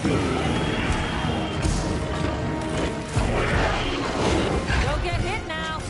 Don't get hit now.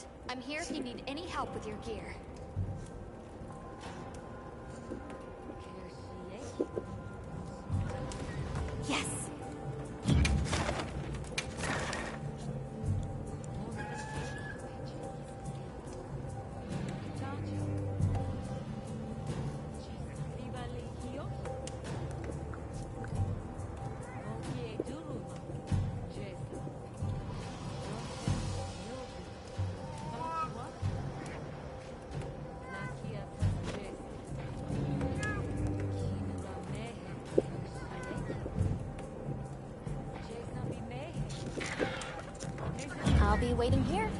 Right. I'm here if you need any help with your gear. Yes. I'll be waiting here.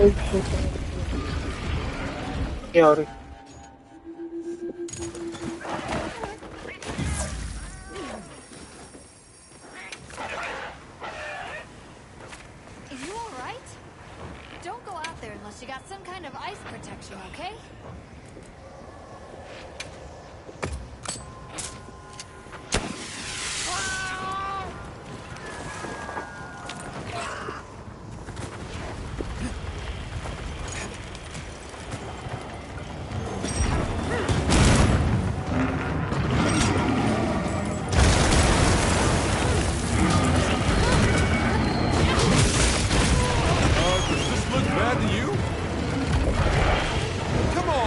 Yari. You alright? Don't go out there unless you got some kind of ice protection, okay? Does this look bad to you? Come on!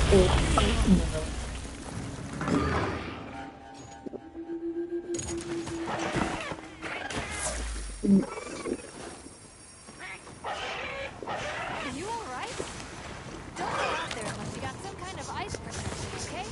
Are you alright? Don't go out there unless you got some kind of ice protection, okay?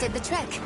Did the trick.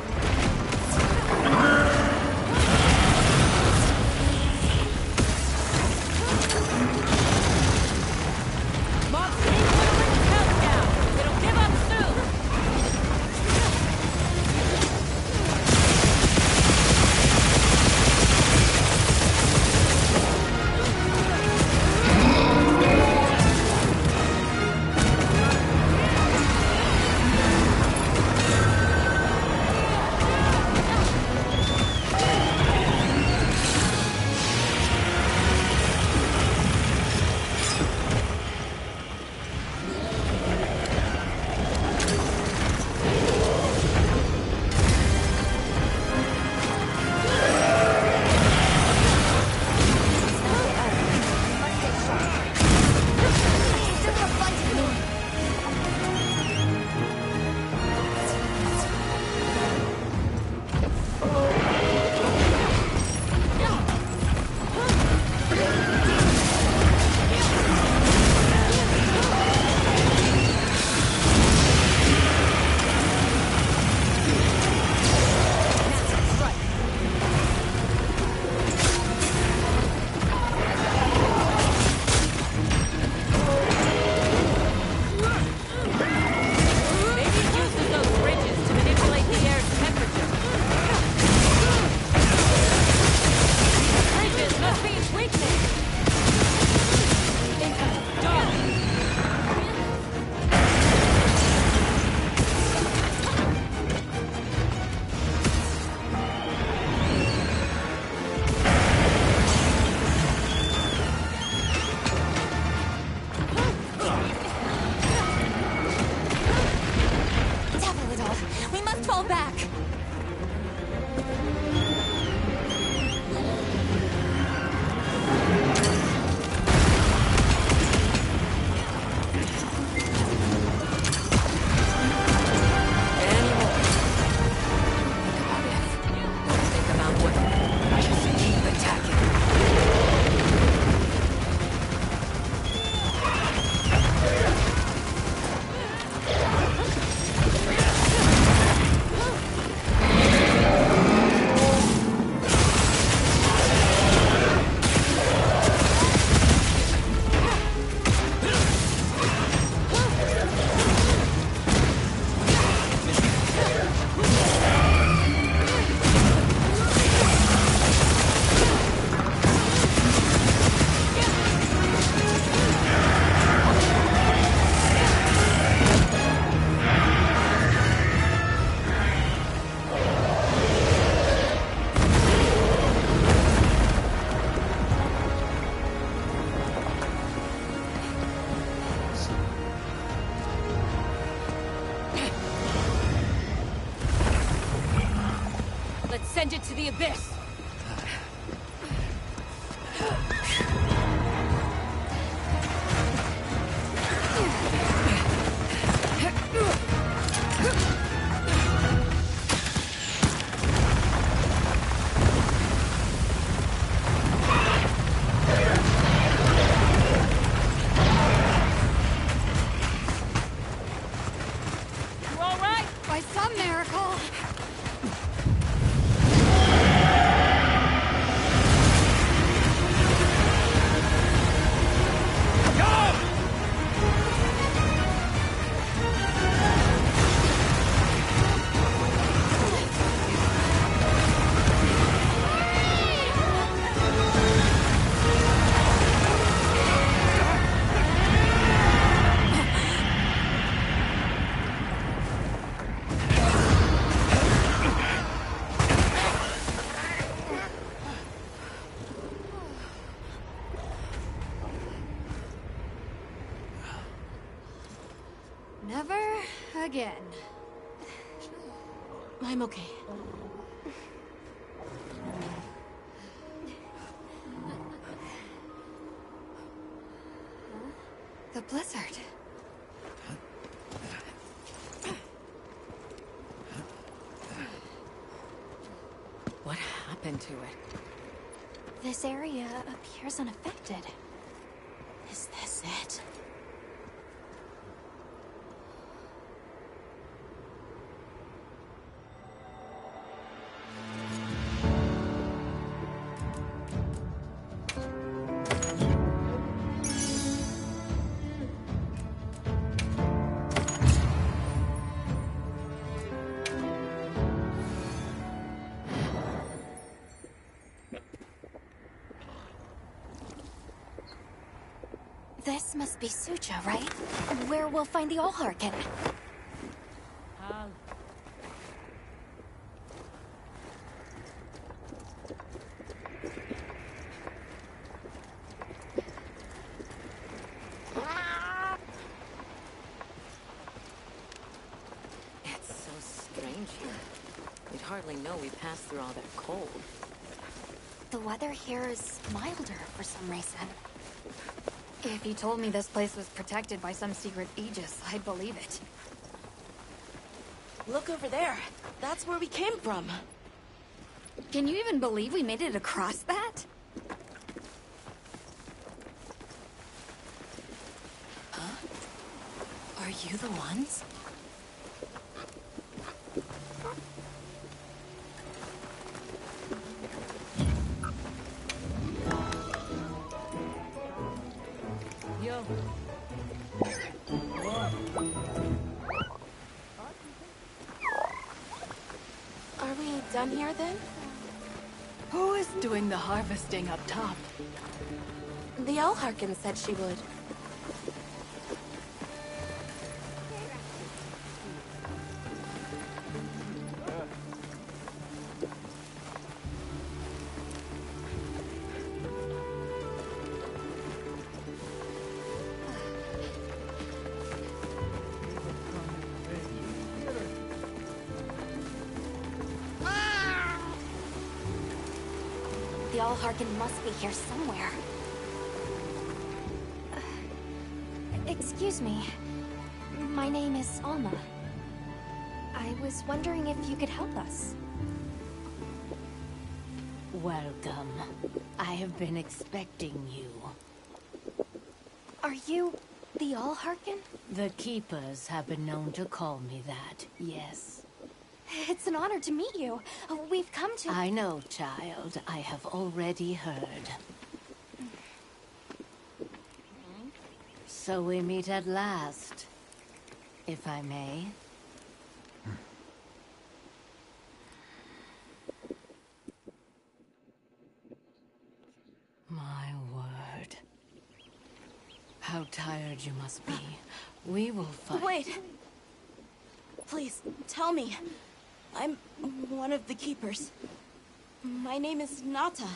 Send it to the abyss! By some miracle! Never again. I'm okay. The blizzard. What happened to it? This area appears unaffected. Is this it? This must be Suja, right? Where we'll find the Allharkin. It's so strange here. You'd hardly know we passed through all that cold. The weather here is milder for some reason. If you told me this place was protected by some secret aegis, I'd believe it. Look over there. That's where we came from. Can you even believe we made it across that? Are you the ones? Yo. Are we done here then? Who is doing the harvesting up top? The Allharkin said she would. The Allharkin must be here somewhere. Excuse me. My name is Alma. I was wondering if you could help us. Welcome. I have been expecting you. Are you the Allharkin? The Keepers have been known to call me that, yes. It's an honor to meet you. We've come to... I know, child. I have already heard. So we meet at last, if I may. My word. How tired you must be. We will fight. Wait! Please, tell me. I'm one of the Keepers. My name is Nata.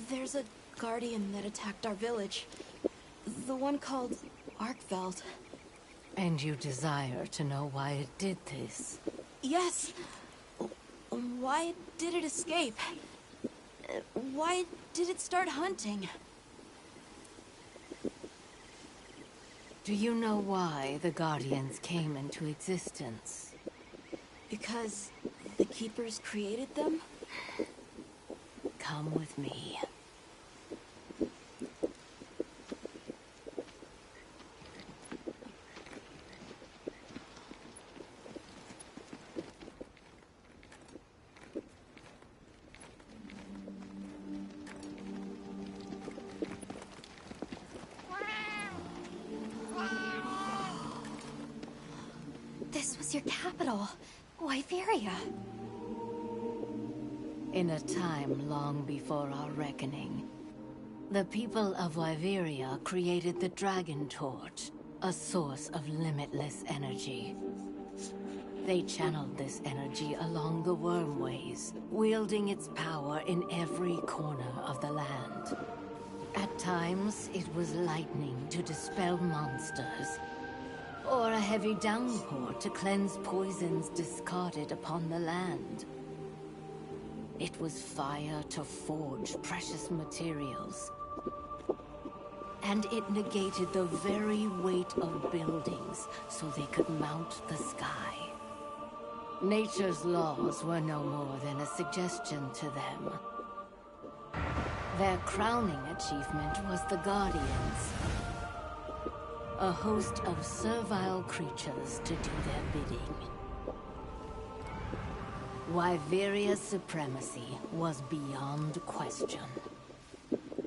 There's a guardian that attacked our village. The one called Arkveld. And you desire to know why it did this? Yes. Why did it escape? Why did it start hunting? Do you know why the Guardians came into existence? Because the Keepers created them? Come with me. This was your capital, Wyveria. In a time long before our reckoning, the people of Wyveria created the Dragon Torch, a source of limitless energy. They channeled this energy along the Wormways, wielding its power in every corner of the land. At times, it was lightning to dispel monsters, or a heavy downpour to cleanse poisons discarded upon the land. It was fire to forge precious materials. And it negated the very weight of buildings so they could mount the sky. Nature's laws were no more than a suggestion to them. Their crowning achievement was the Guardians, a host of servile creatures to do their bidding. Wyveria's supremacy was beyond question.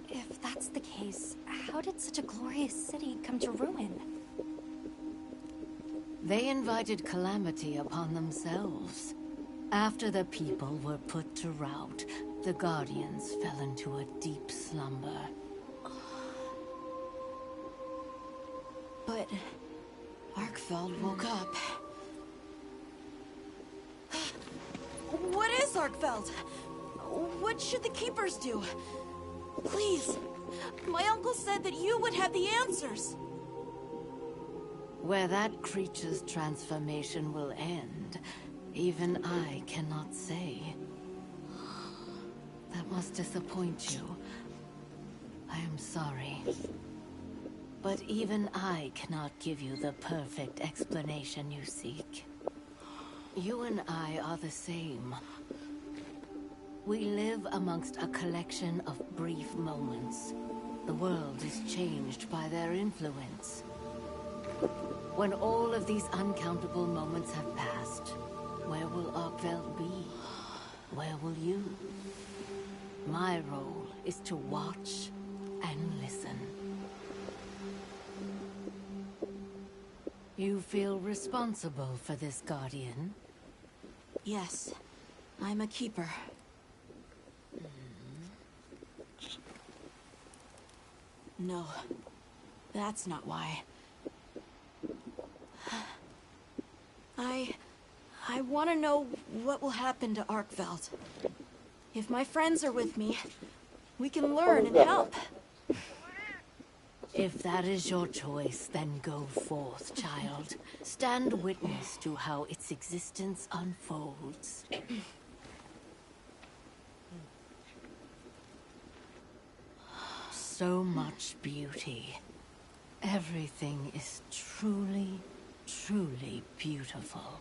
If that's the case, how did such a glorious city come to ruin? They invited calamity upon themselves. After the people were put to rout, the Guardians fell into a deep slumber. But Arkfeld woke up. What is Arkfeld? What should the Keepers do? Please, my uncle said that you would have the answers. Where that creature's transformation will end, even I cannot say. That must disappoint you. I am sorry. But even I cannot give you the perfect explanation you seek. You and I are the same. We live amongst a collection of brief moments. The world is changed by their influence. When all of these uncountable moments have passed, where will Arkfeld be? Where will you? My role is to watch and listen. You feel responsible for this Guardian? Yes, I'm a Keeper. No, that's not why. I want to know what will happen to Arkfeld. If my friends are with me, we can learn and help. If that is your choice, then go forth, child. Stand witness to how its existence unfolds. So much beauty. Everything is truly, truly beautiful.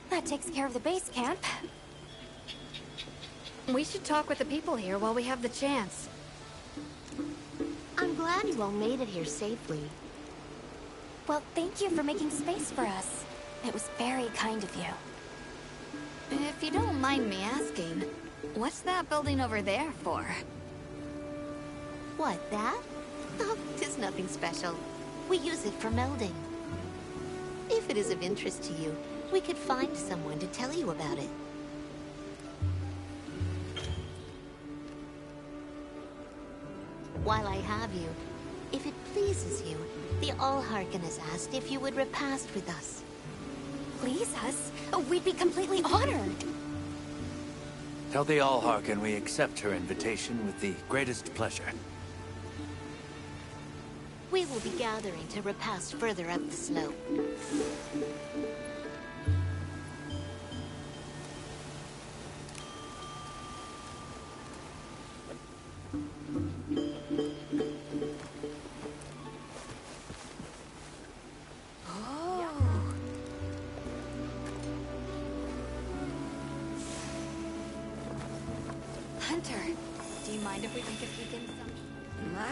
That takes care of the base camp. We should talk with the people here while we have the chance. I'm glad you all made it here safely. Well, thank you for making space for us. It was very kind of you. If you don't mind me asking, what's that building over there for? What, that? Oh, 'tis nothing special. We use it for melding. If it is of interest to you, we could find someone to tell you about it. While I have you, if it pleases you, the Allharken has asked if you would repast with us. please us, we'd be completely honored. Tell the Allharkin we accept her invitation with the greatest pleasure. We will be gathering to repast further up the slope. Hunter, do you mind if we take a peek in some? My.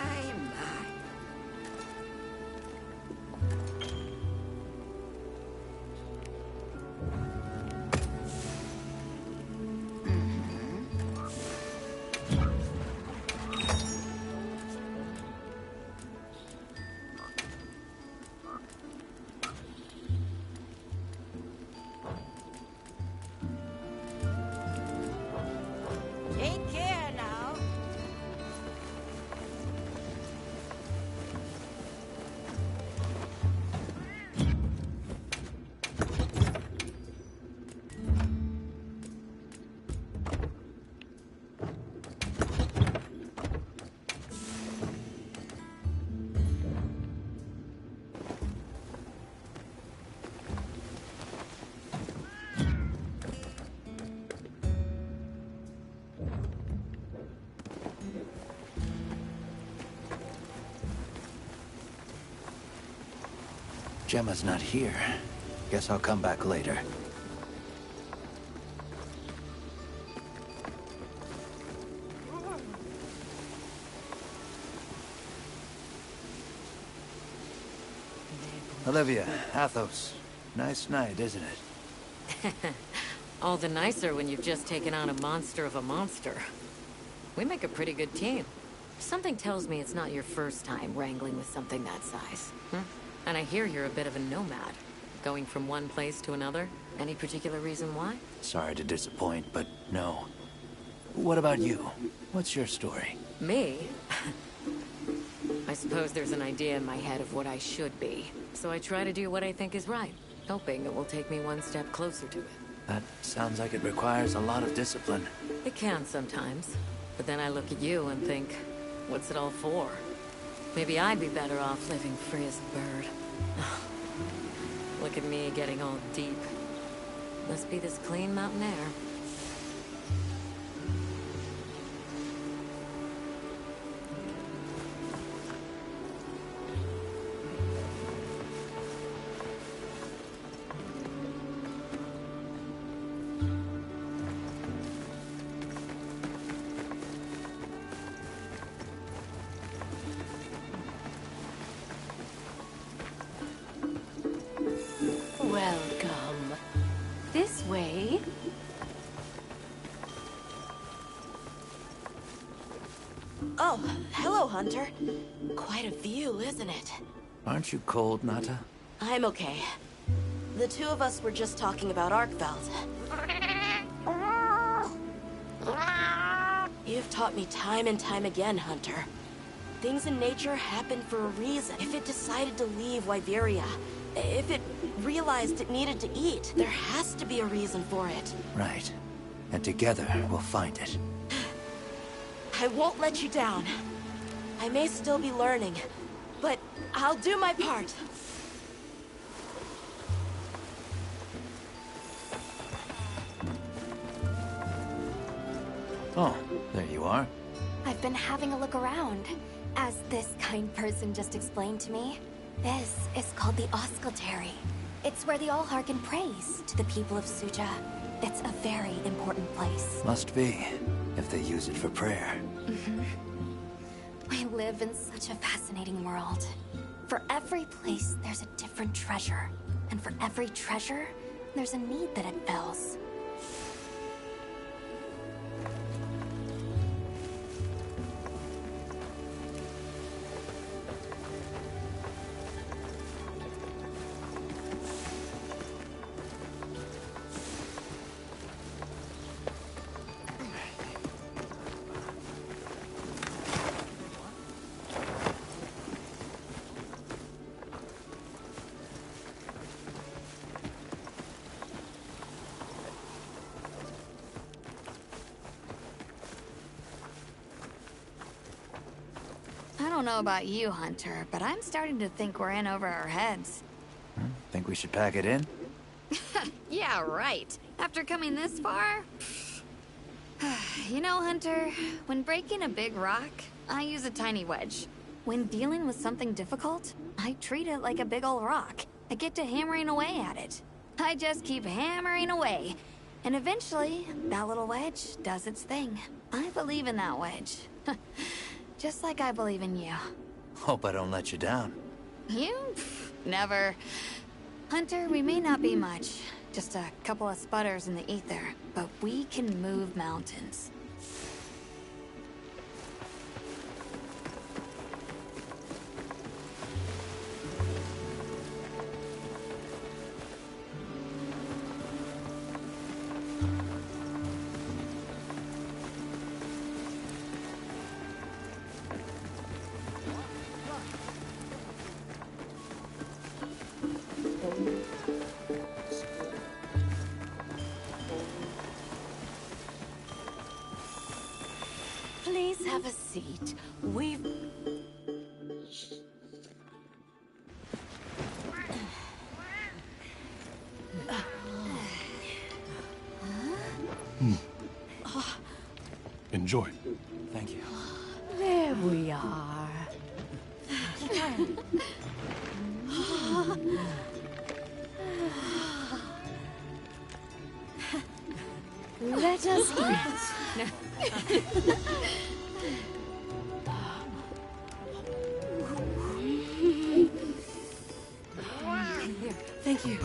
Take care now. Gemma's not here. Guess I'll come back later. Olivia, Athos. Nice night, isn't it? All the nicer when you've just taken on a monster of a monster. We make a pretty good team. Something tells me it's not your first time wrangling with something that size. And I hear you're a bit of a nomad. Going from one place to another? Any particular reason why? Sorry to disappoint, but no. What about you? What's your story? Me? I suppose there's an idea in my head of what I should be. So I try to do what I think is right, hoping it will take me one step closer to it. That sounds like it requires a lot of discipline. It can sometimes. But then I look at you and think, what's it all for? Maybe I'd be better off living free as a bird. Look at me getting all deep. Must be this clean mountain air. Welcome. This way. Oh, hello, Hunter. Quite a view, isn't it? Aren't you cold, Nata? I'm okay. The two of us were just talking about Arkveld. You've taught me time and time again, Hunter. Things in nature happen for a reason. If it decided to leave Wyveria, if it realized it needed to eat, there has to be a reason for it. Right. And together, we'll find it. I won't let you down. I may still be learning, but I'll do my part. Oh, there you are. I've been having a look around. As this kind person just explained to me, this is called the Oscultary. It's where the Allharkin prays to the people of Suja. It's a very important place. Must be, if they use it for prayer. We live in such a fascinating world. For every place, there's a different treasure. And for every treasure, there's a need that it fills. don't know about you, Hunter, but I'm starting to think we're in over our heads. Think we should pack it in? Yeah, right. After coming this far? You know, Hunter, when breaking a big rock, I use a tiny wedge. When dealing with something difficult, I treat it like a big old rock. I get to hammering away at it. I just keep hammering away. And eventually, that little wedge does its thing. I believe in that wedge. Just like I believe in you. Hope I don't let you down. You? Never. Hunter, we may not be much. Just a couple of sputters in the ether. But we can move mountains. Please have a seat. We've... Enjoy. Thank you. There we are. Let us eat. Thank you.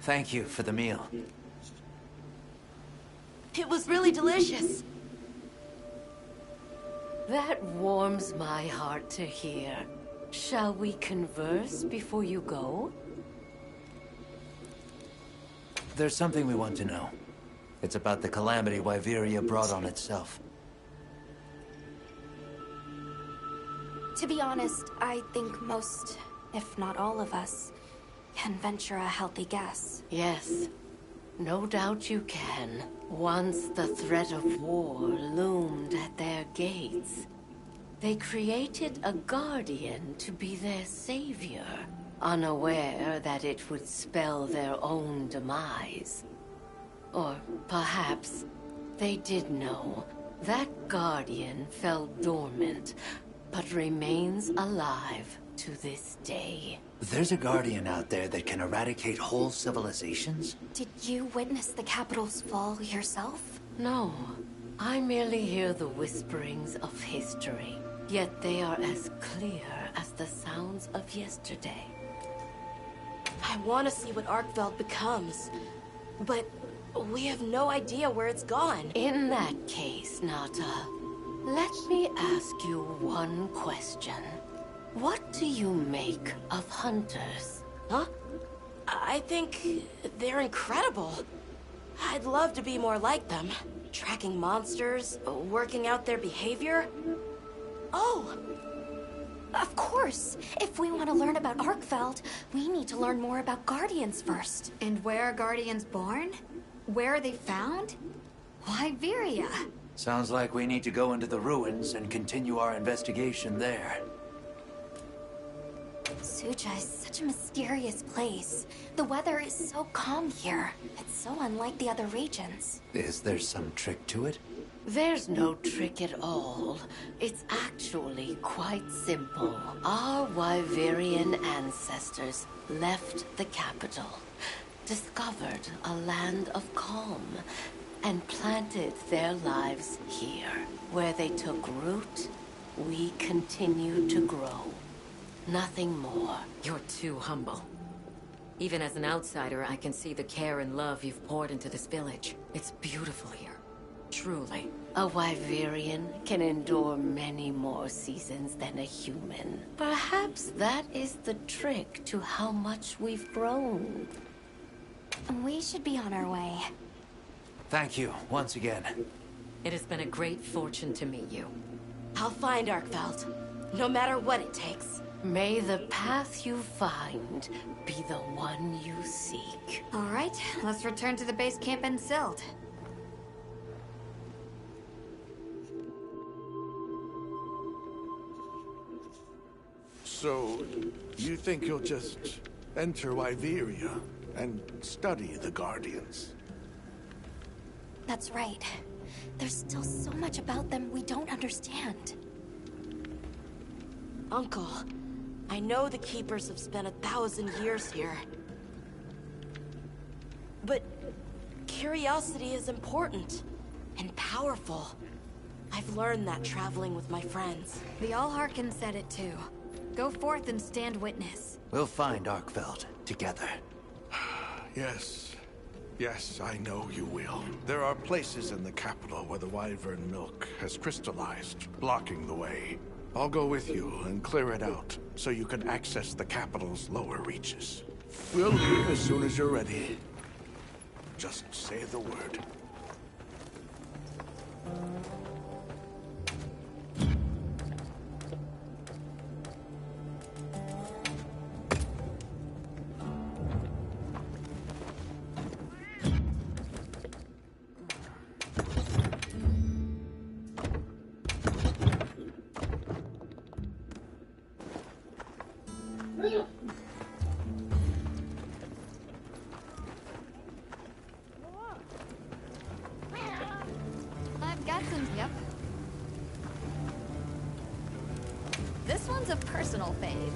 Thank you for the meal. It was really delicious. That warms my heart to hear. Shall we converse before you go? There's something we want to know. It's about the calamity Wyveria brought on itself. To be honest, I think most, if not all of us, can venture a healthy guess. Yes. No doubt you can. Once the threat of war loomed at their gates, they created a guardian to be their savior, unaware that it would spell their own demise. Or perhaps they did know. That guardian fell dormant, but remains alive to this day. There's a guardian out there that can eradicate whole civilizations? Did you witness the capital's fall yourself? No. I merely hear the whisperings of history. Yet they are as clear as the sounds of yesterday. I want to see what Arkveld becomes, but we have no idea where it's gone. In that case, Nata, let me ask you one question. What do you make of hunters? Huh? I think they're incredible. I'd love to be more like them. Tracking monsters, working out their behavior. Oh! Of course! If we want to learn about Arkveld, we need to learn more about Guardians first. And where are Guardians born? Where are they found? Wyveria. Sounds like we need to go into the ruins and continue our investigation there. Suja is such a mysterious place. The weather is so calm here. It's so unlike the other regions. Is there some trick to it? There's no trick at all. It's actually quite simple. Our Wyverian ancestors left the capital, discovered a land of calm, and planted their lives here. Where they took root, we continue to grow. Nothing more. You're too humble. Even as an outsider, I can see the care and love you've poured into this village. It's beautiful here. Truly. A Wyverian can endure many more seasons than a human. Perhaps that is the trick to how much we've grown. We should be on our way. Thank you, once again. It has been a great fortune to meet you. I'll find Arkveld, no matter what it takes. May the path you find be the one you seek. All right, let's return to the base camp in Silt. So, you think you'll just enter Wyveria and study the Guardians? That's right. There's still so much about them we don't understand. Uncle, I know the Keepers have spent 1,000 years here. But curiosity is important and powerful. I've learned that traveling with my friends. The Allharkin said it too. Go forth and stand witness. We'll find Arkveld together. Yes. Yes, I know you will. There are places in the capital where the Wyvern milk has crystallized, blocking the way. I'll go with you and clear it out, so you can access the capital's lower reaches. We'll leave as soon as you're ready. Just say the word. I've got some, yep. This one's a personal fave.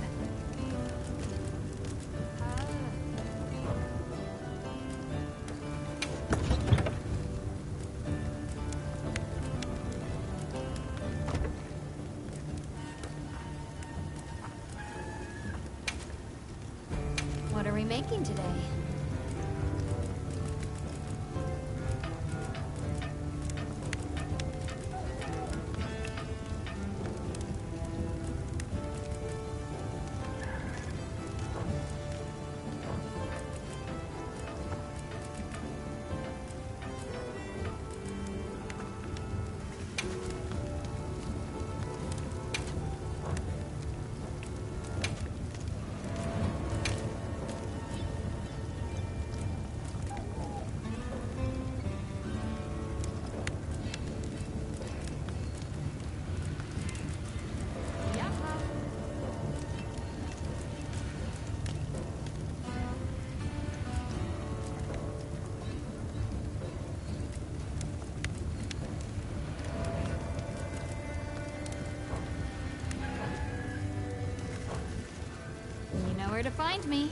What are we making today? You know where to find me.